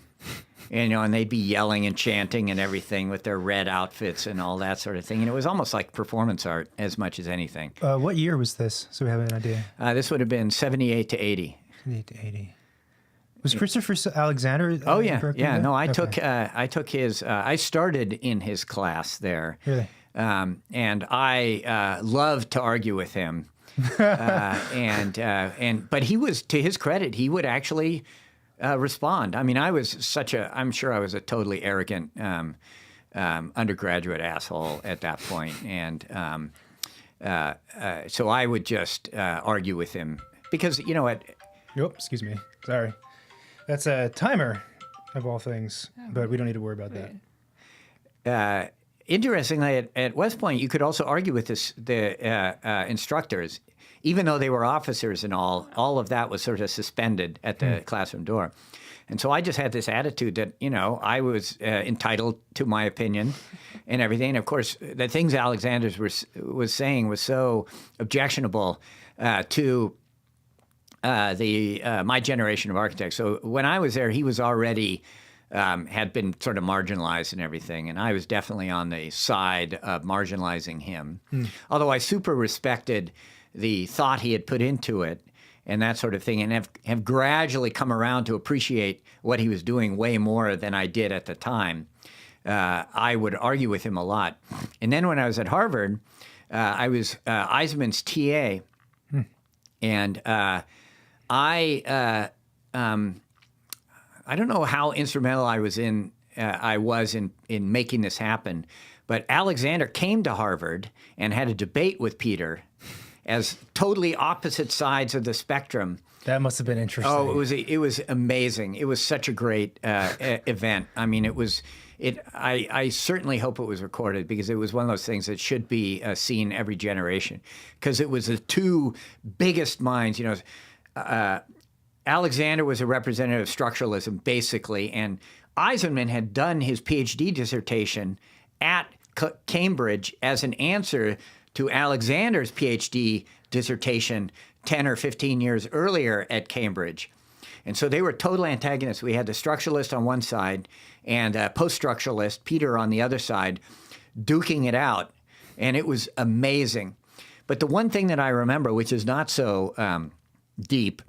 And they'd be yelling and chanting and everything with their red outfits and all that sort of thing. And it was almost like performance art as much as anything. What year was this? So we have an idea. This would have been 78 to 80. 78 to 80. Was Christopher Alexander? Oh yeah, Berkeley yeah. then? No, I Okay. took his. I started in his class there. Really? And I loved to argue with him. But he was, to his credit, he would actually respond. I mean, I'm sure I was a totally arrogant undergraduate asshole at that point. And so I would just argue with him because, Yep, excuse me. Sorry. That's a timer of all things, but we don't need to worry about that. Interestingly, at West Point, you could also argue with the instructors, even though they were officers and all of that was sort of suspended at the classroom door. And so I just had this attitude that, I was entitled to my opinion and everything. And of course, the things Alexander was saying was so objectionable to my generation of architects. So when I was there, he was already had been sort of marginalized and everything, and I was definitely on the side of marginalizing him. Although I super respected the thought he had put into it and that sort of thing, and have gradually come around to appreciate what he was doing way more than I did at the time. I would argue with him a lot. And then when I was at Harvard, I was Eisenman's TA, and I don't know how instrumental I was in making this happen, but Alexander came to Harvard and had a debate with Peter as totally opposite sides of the spectrum. That must have been interesting. Oh, it was amazing. It was such a great event. I mean, I certainly hope it was recorded because it was one of those things that should be seen every generation because it was the 2 biggest minds. Alexander was a representative of structuralism, basically, and Eisenman had done his PhD dissertation at Cambridge as an answer to Alexander's PhD dissertation 10 or 15 years earlier at Cambridge. And so they were total antagonists. We had the structuralist on one side and a post-structuralist, Peter, on the other side, duking it out. And it was amazing. But the one thing that I remember, which is not so deep,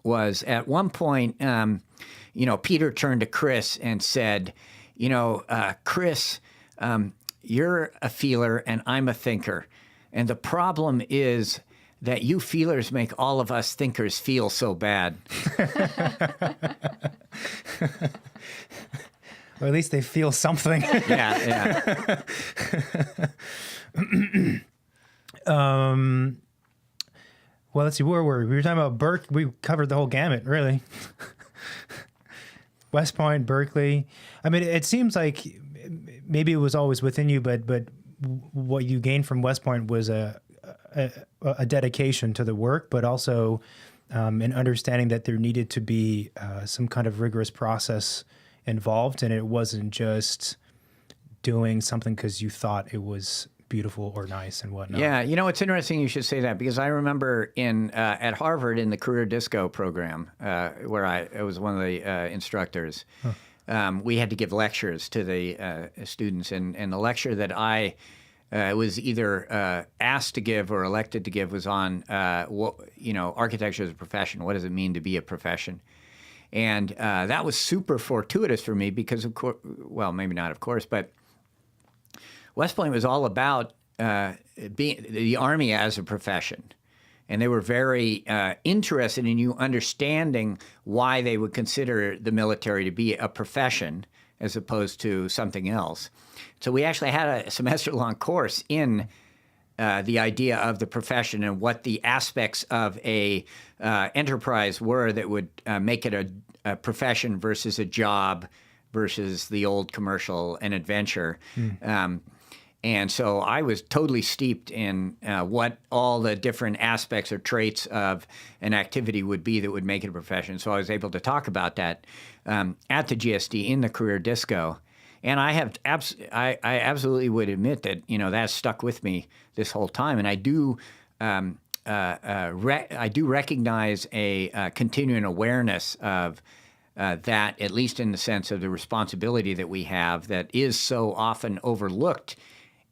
was at one point, Peter turned to Chris and said, Chris, you're a feeler and I'm a thinker. And the problem is that you feelers make all of us thinkers feel so bad. Or at least they feel something. Yeah. Well, let's see, where were we? We were talking about Berkeley. We covered the whole gamut, really. West Point, Berkeley. I mean, it seems like maybe it was always within you, but what you gained from West Point was a dedication to the work, but also an understanding that there needed to be some kind of rigorous process involved, and it wasn't just doing something because you thought it was beautiful or nice and whatnot. Yeah, it's interesting you should say that because I remember at Harvard in the career disco program where I was one of the instructors. We had to give lectures to the students, and the lecture that I was either asked to give or elected to give was on architecture as a profession. What does it mean to be a profession? And that was super fortuitous for me because, of course, well, maybe not, of course, but West Point was all about being the Army as a profession. And they were very interested in you understanding why they would consider the military to be a profession as opposed to something else. So we actually had a semester-long course in the idea of the profession and what the aspects of a enterprise were that would make it a profession versus a job versus the old commercial and adventure. And so I was totally steeped in what all the different aspects or traits of an activity would be that would make it a profession. So I was able to talk about that at the GSD in the career disco. And I absolutely would admit that, that stuck with me this whole time. And I do recognize a continuing awareness of that, at least in the sense of the responsibility that we have that is so often overlooked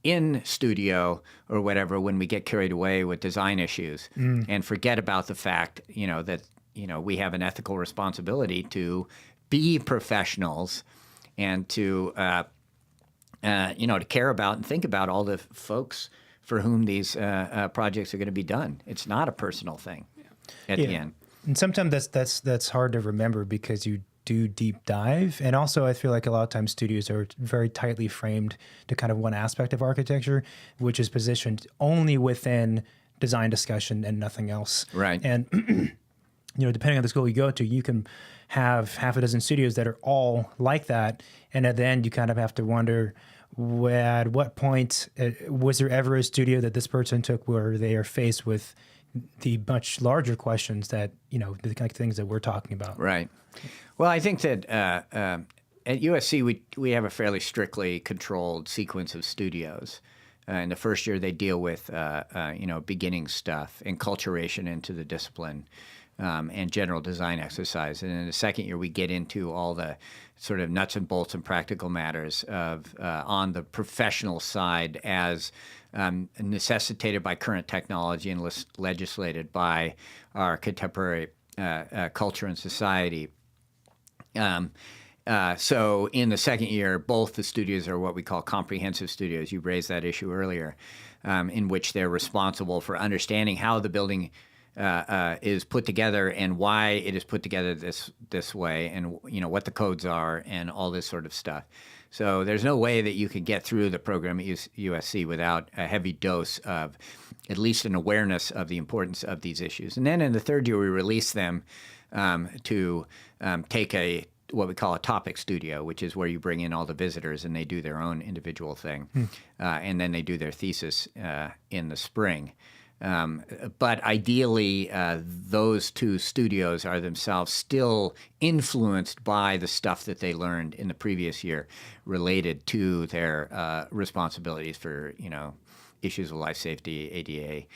in studio or whatever when we get carried away with design issues and forget about the fact, that, we have an ethical responsibility to be professionals and to, to care about and think about all the folks for whom these projects are going to be done. It's not a personal thing at the end. And sometimes that's hard to remember because you do deep dive. And also I feel like a lot of times studios are very tightly framed to kind of one aspect of architecture, which is positioned only within design discussion and nothing else. Right. And, depending on the school you go to, you can have half a dozen studios that are all like that. And at the end, you kind of have to wonder, at what point was there ever a studio that this person took where they are faced with the much larger questions that, the kind of things that we're talking about? Right. Well, I think that at USC, we have a fairly strictly controlled sequence of studios. In the first year, they deal with, beginning stuff, enculturation into the discipline, and general design exercise. And in the second year, we get into all the sort of nuts and bolts and practical matters of on the professional side as necessitated by current technology and legislated by our contemporary culture and society. So in the second year, both the studios are what we call comprehensive studios. You raised that issue earlier, in which they're responsible for understanding how the building is put together and why it is put together this way, and what the codes are and all this sort of stuff. So there's no way that you can get through the program at USC without a heavy dose of at least an awareness of the importance of these issues. And then in the third year, we release them to take what we call a topic studio, which is where you bring in all the visitors and they do their own individual thing. And then they do their thesis in the spring. But ideally, those two studios are themselves still influenced by the stuff that they learned in the previous year related to their responsibilities for, issues of life safety, ADA,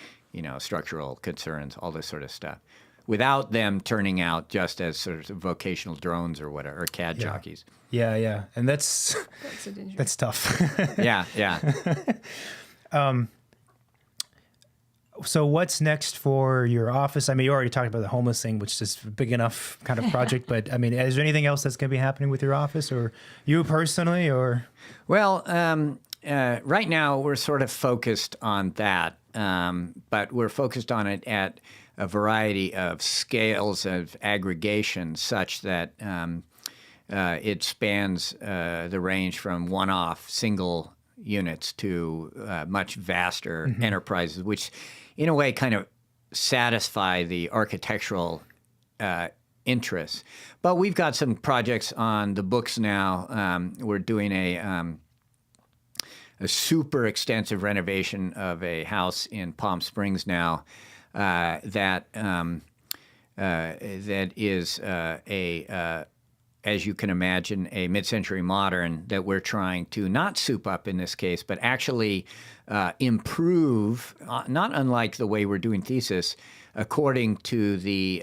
structural concerns, all this sort of stuff, without them turning out just as sort of vocational drones or whatever, or CAD jockeys. Yeah. And that's tough. Yeah. So what's next for your office? I mean, you already talked about the homeless thing, which is a big enough kind of project, but I mean, is there anything else that's going to be happening with your office or you personally, or? Well, right now we're sort of focused on that, but we're focused on it at a variety of scales of aggregation such that it spans the range from one-off single units to much vaster enterprises, which in a way kind of satisfy the architectural interests. But we've got some projects on the books now. We're doing a super extensive renovation of a house in Palm Springs now that is as you can imagine, a mid-century modern that we're trying to not soup up in this case, but actually improve, not unlike the way we're doing thesis, according to the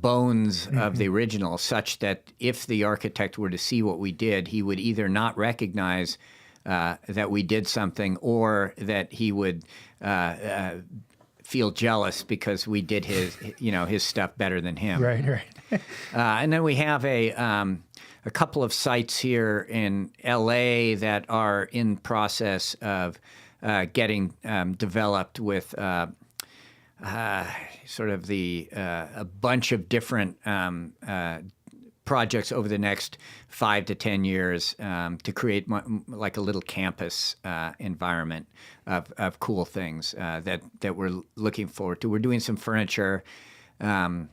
bones of the original, such that if the architect were to see what we did, he would either not recognize that we did something, or that he would feel jealous because we did his stuff better than him. Right. And then we have a couple of sites here in LA that are in process of getting developed with sort of a bunch of different projects over the next 5 to 10 years to create like a little campus environment of cool things that we're looking forward to. We're doing some furniture, and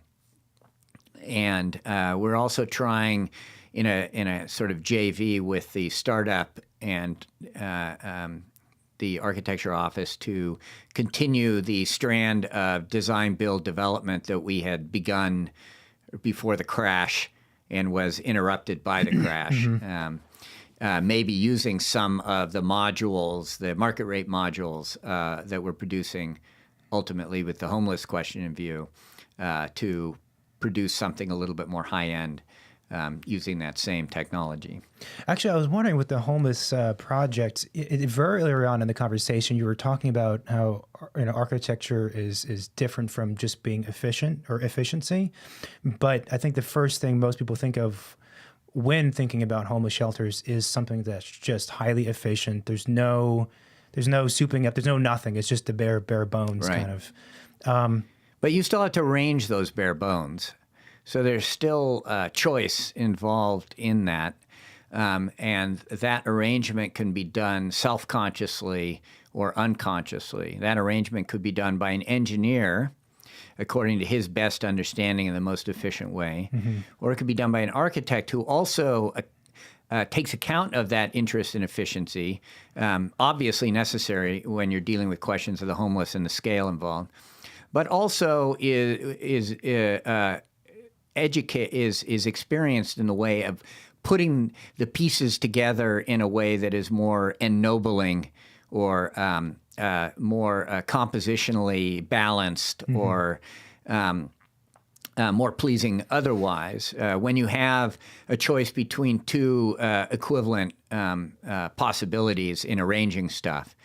we're also trying in a sort of JV with the startup and the architecture office to continue the strand of design, build, development that we had begun before the crash and was interrupted by the crash. Maybe using some of the modules, the market rate modules that we're producing ultimately with the homeless question in view to produce something a little bit more high-end using that same technology. Actually, I was wondering with the homeless project, very early on in the conversation, you were talking about how architecture is different from just being efficient or efficiency. But I think the first thing most people think of when thinking about homeless shelters is something that's just highly efficient. There's no souping up. There's no nothing. It's just the bare bones kind of. But you still have to arrange those bare bones. So there's still choice involved in that. And that arrangement can be done self-consciously or unconsciously. That arrangement could be done by an engineer according to his best understanding in the most efficient way. Or it could be done by an architect who also takes account of that interest in efficiency, obviously necessary when you're dealing with questions of the homeless and the scale involved, but also is experienced in the way of putting the pieces together in a way that is more ennobling or more compositionally balanced or more pleasing otherwise. When you have a choice between two equivalent possibilities in arranging stuff,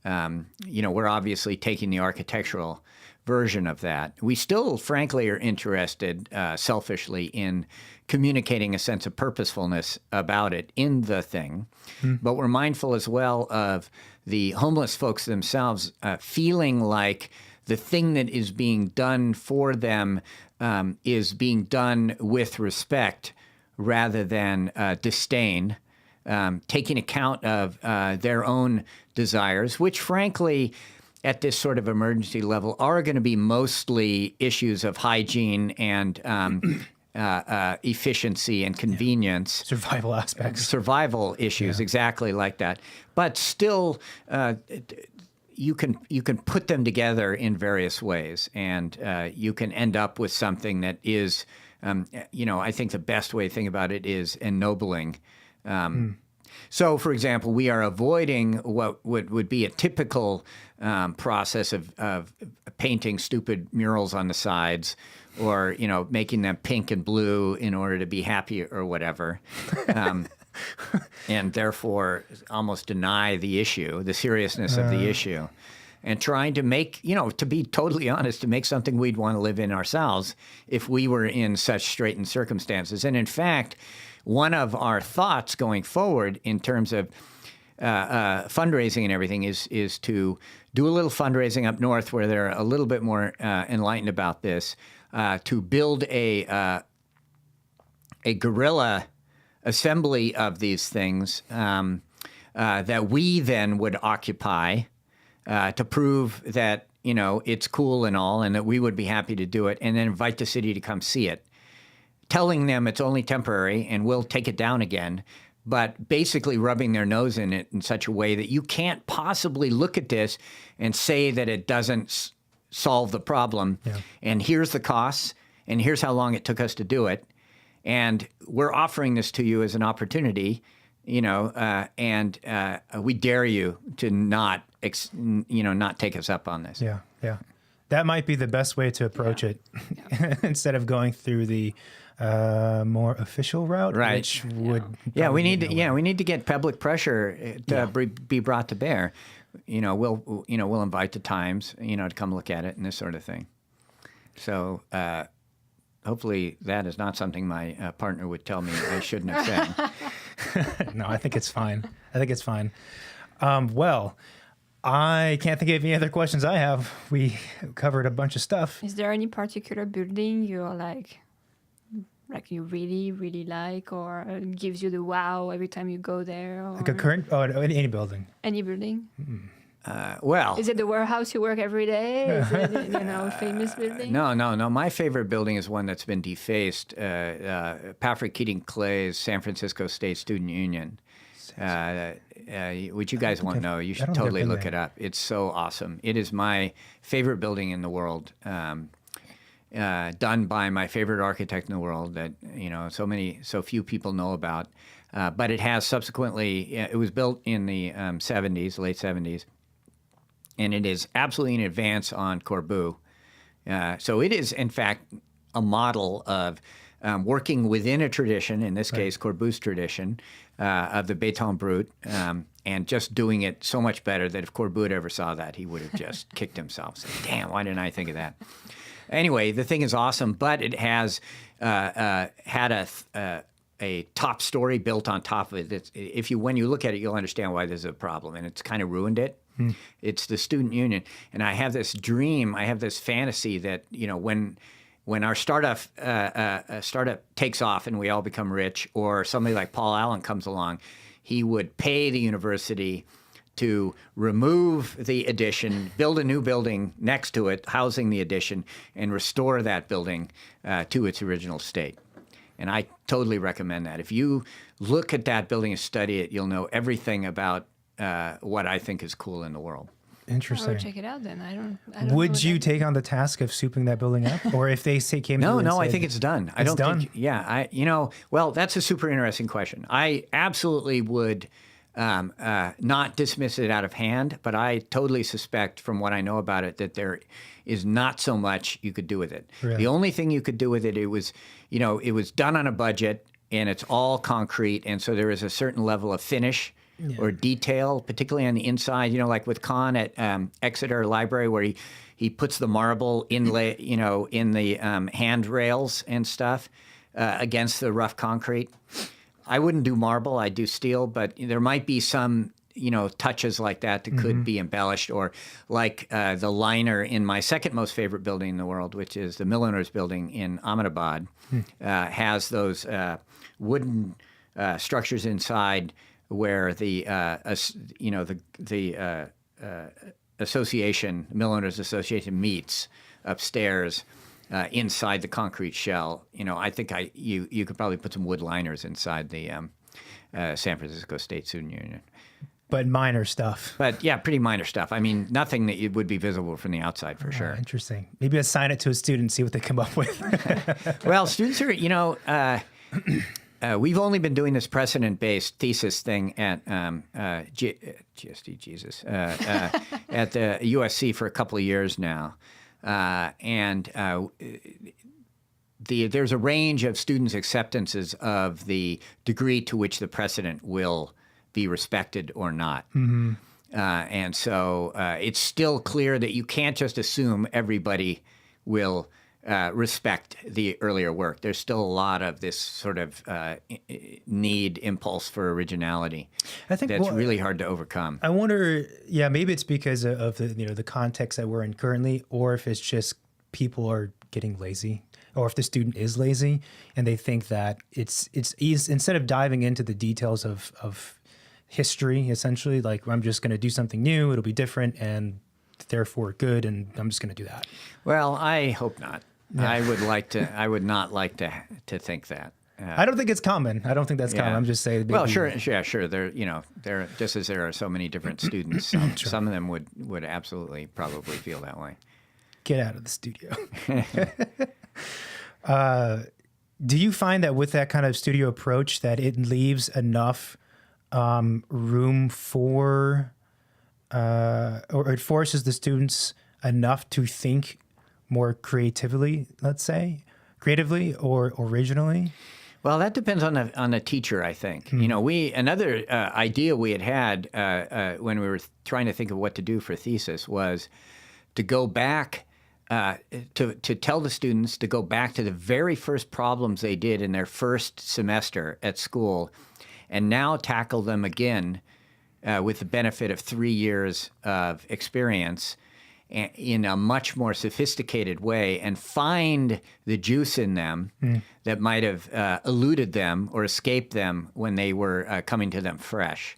we're obviously taking the architectural version of that. We still, frankly, are interested selfishly in communicating a sense of purposefulness about it in the thing. But we're mindful as well of the homeless folks themselves feeling like the thing that is being done for them is being done with respect rather than disdain, taking account of their own desires, which frankly, at this sort of emergency level, are going to be mostly issues of hygiene and efficiency and convenience. Survival aspects. Survival issues, exactly like that. But still, you can put them together in various ways, and you can end up with something that is, I think the best way to think about it is ennobling. So, for example, we are avoiding what would be a typical process of painting stupid murals on the sides or, making them pink and blue in order to be happy or whatever, and therefore almost deny the issue, the seriousness of the issue, and trying to make, to be totally honest, to make something we'd want to live in ourselves if we were in such straitened circumstances. And in fact, one of our thoughts going forward in terms of fundraising and everything is to do a little fundraising up north where they're a little bit more enlightened about this, to build a guerrilla assembly of these things that we then would occupy to prove that, it's cool and all, and that we would be happy to do it, and then invite the city to come see it, telling them it's only temporary and we'll take it down again, but basically rubbing their nose in it in such a way that you can't possibly look at this and say that it doesn't solve the problem. Yeah. And here's the costs, and here's how long it took us to do it. And we're offering this to you as an opportunity, and we dare you to not take us up on this. Yeah, yeah. That might be the best way to approach it instead of going through the more official route, right? Which would we need to get public pressure to be brought to bear. We'll invite the Times, to come look at it and this sort of thing. So hopefully that is not something my partner would tell me I shouldn't have said. No, I think it's fine. Well, I can't think of any other questions I have. We covered a bunch of stuff. Is there any particular building you're like you really, really like, or gives you the wow every time you go there? Or Like a current, any building? Any building? Well, Is it the warehouse you work every day? Is it, famous building? no. My favorite building is one that's been defaced. Patrick Keating Clay's San Francisco State Student Union, which you guys won't know. You should totally look it up. It's so awesome. It is my favorite building in the world. Done by my favorite architect in the world that so few people know about. But it has subsequently. It was built in the '70s, late '70s. And it is absolutely an advance on Corbu. So it is, in fact, a model of working within a tradition, in this case, Corbu's tradition, of the béton brut, and just doing it so much better that if Corbu ever saw that, he would have just kicked himself. Said, damn, why didn't I think of that? Anyway, the thing is awesome, but it has had a top story built on top of it. When you look at it, you'll understand why there's a problem, and it's kind of ruined it. It's the student union, and I have this dream, I have this fantasy that when our startup takes off and we all become rich, or somebody like Paul Allen comes along, he would pay the university to remove the addition, build a new building next to it, housing the addition, and restore that building to its original state. And I totally recommend that. If you look at that building and study it, you'll know everything about what I think is cool in the world. Interesting. I would check it out then. I don't Would you take on the task of souping that building up, or if they came? No, to you and I said, think it's done. I it's don't done? think. Yeah, well, that's a super interesting question. I absolutely would not dismiss it out of hand, but I totally suspect, from what I know about it, that there is not so much you could do with it. Really? The only thing you could do with it, it was done on a budget, and it's all concrete, and so there is a certain level of finish or detail, particularly on the inside. Like with Kahn at Exeter Library, where he puts the marble inlay, in the handrails and stuff against the rough concrete. I wouldn't do marble; I'd do steel, but there might be some touches like that could be embellished, or like the liner in my second most favorite building in the world, which is the Milliners Building in Ahmedabad, has those wooden structures inside where the association, Milliners Association, meets upstairs inside the concrete shell. I think you could probably put some wood liners inside the San Francisco State Student Union. But minor stuff. But yeah, pretty minor stuff. I mean, nothing that would be visible from the outside for sure. Interesting. Maybe assign it to a student, see what they come up with. Well, students are, we've only been doing this precedent-based thesis thing at GSD, Jesus, at the USC for a couple of years now. There's a range of students' acceptances of the degree to which the precedent will be respected or not. And so it's still clear that you can't just assume everybody will respect the earlier work. There's still a lot of this sort of impulse for originality. I think that's really hard to overcome. I wonder, maybe it's because of the context that we're in currently, or if it's just people are getting lazy, or if the student is lazy and they think that it's easy, instead of diving into the details of history, essentially, like, I'm just going to do something new, it'll be different and therefore good, and I'm just going to do that. Well, I hope not. Yeah. I would not like to think that. I don't think it's common. I don't think that's common. I'm just saying. Well, sure. There just as there are so many different students, some of them would absolutely probably feel that way. Get out of the studio. Do you find that with that kind of studio approach that it leaves enough room for, or it forces the students enough to think more creatively, let's say, or originally? Well, that depends on the teacher, I think. Another idea we had when we were trying to think of what to do for thesis was to go back to tell the students to go back to the very first problems they did in their first semester at school, and now tackle them again with the benefit of 3 years of experience in a much more sophisticated way, and find the juice in them that might have eluded them or escaped them when they were coming to them fresh.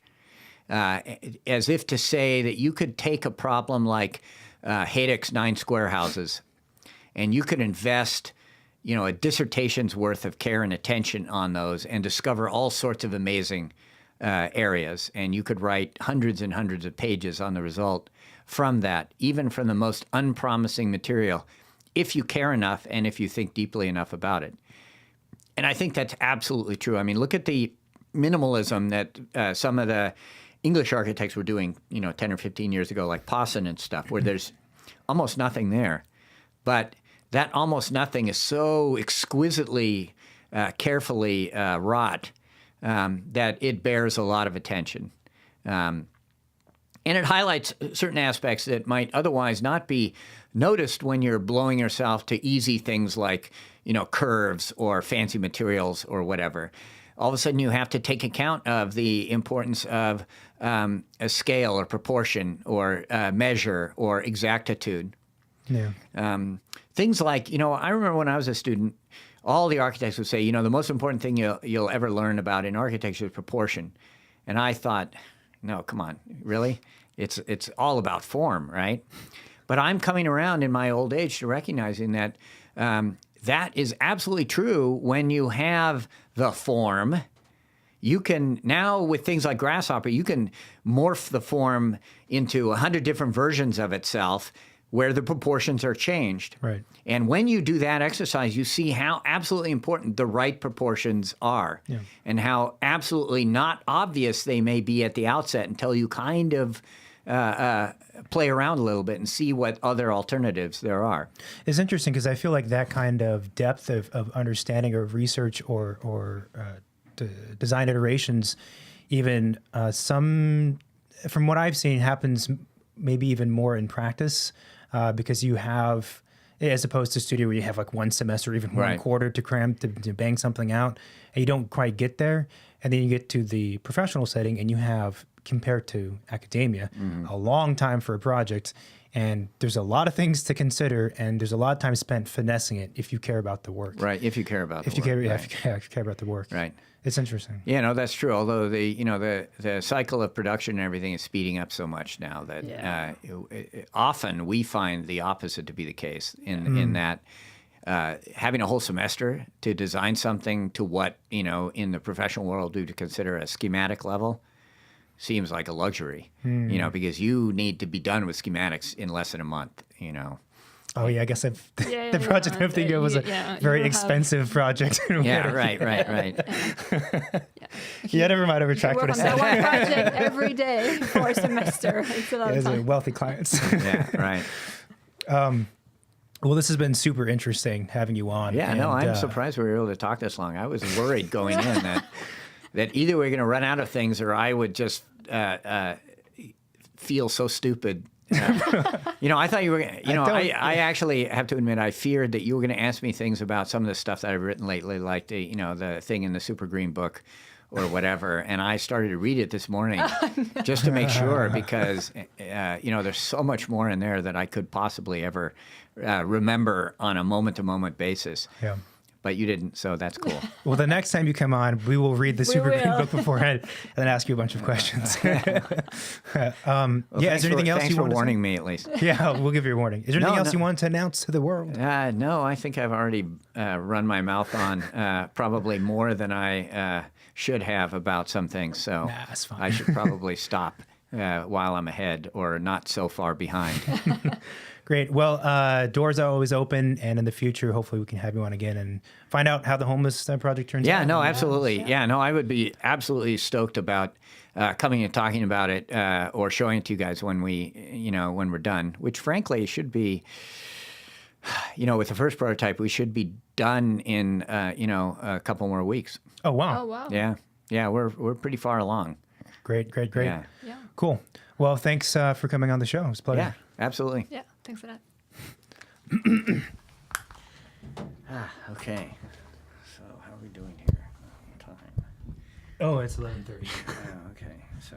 as if to say that you could take a problem like Hayek's 9 square houses, and you could invest, a dissertation's worth of care and attention on those and discover all sorts of amazing areas. And you could write hundreds and hundreds of pages on the result from that, even from the most unpromising material, if you care enough and if you think deeply enough about it. And I think that's absolutely true. I mean, look at the minimalism that some of the English architects were doing, 10 or 15 years ago, like Pawson and stuff, where there's almost nothing there. But that almost nothing is so exquisitely, carefully wrought that it bears a lot of attention. And it highlights certain aspects that might otherwise not be noticed when you're blowing yourself to easy things like, curves or fancy materials or whatever. All of a sudden, you have to take account of the importance of a scale or proportion or measure or exactitude. Yeah. Things like, I remember when I was a student, all the architects would say, the most important thing you'll ever learn about in architecture is proportion. And I thought, no, come on, really? It's all about form, right? But I'm coming around in my old age to recognizing that that is absolutely true when you have the form. You can now, with things like Grasshopper, you can morph the form into 100 different versions of itself where the proportions are changed. Right. And when you do that exercise, you see how absolutely important the right proportions are, and how absolutely not obvious they may be at the outset until you kind of play around a little bit and see what other alternatives there are. It's interesting because I feel like that kind of depth of understanding or research or design iterations, even some, from what I've seen, happens maybe even more in practice because you have, as opposed to studio where you have like one semester or even one quarter to cram to bang something out, and you don't quite get there. And then you get to the professional setting and you have, compared to academia, a long time for a project. And there's a lot of things to consider, and there's a lot of time spent finessing it if you care about the work. Right, if you care about the work. If you care about the work. Right. It's interesting. Yeah, no, that's true. Although the cycle of production and everything is speeding up so much now that often we find the opposite to be the case in that having a whole semester to design something to what, in the professional world do to consider a schematic level seems like a luxury, because you need to be done with schematics in less than a month, Oh yeah, I guess the project I'm thinking of was a very expensive project. Yeah, right. Yeah, never mind. I retract what I said. Work on that one project every day for a semester. It's a lot of time. Wealthy clients. Yeah, right. Well, this has been super interesting having you on. Yeah, no, I'm surprised we were able to talk this long. I was worried going in that either we're going to run out of things or I would just feel so stupid. I thought you were, I actually have to admit, I feared that you were going to ask me things about some of the stuff that I've written lately, like the thing in the Super Green book or whatever. And I started to read it this morning just to make sure because, there's so much more in there that I could possibly ever remember on a moment-to-moment basis. Yeah. But you didn't, so that's cool. Well, the next time you come on, we will read the Super Green book beforehand and then ask you a bunch of questions. Well, is there anything else you want to say? Thanks for warning me, at least. Yeah, we'll give you a warning. Is there anything else you want to announce to the world? No, I think I've already run my mouth on probably more than I should have about some things. So that's fine. I should probably stop while I'm ahead or not so far behind. Great. Well, doors are always open, and in the future, hopefully we can have you on again and find out how the homeless project turns out. Yeah, no, absolutely. Yeah, no, I would be absolutely stoked about coming and talking about it or showing it to you guys when when we're done, which frankly should be, with the first prototype, we should be done in, a couple more weeks. Oh, wow. Oh, wow. Yeah, we're pretty far along. Great. Yeah. Cool. Well, thanks for coming on the show. It was a pleasure. Yeah, absolutely. Yeah, thanks for that. Okay. So how are we doing here? Time. Oh, it's 11:30. Okay. So.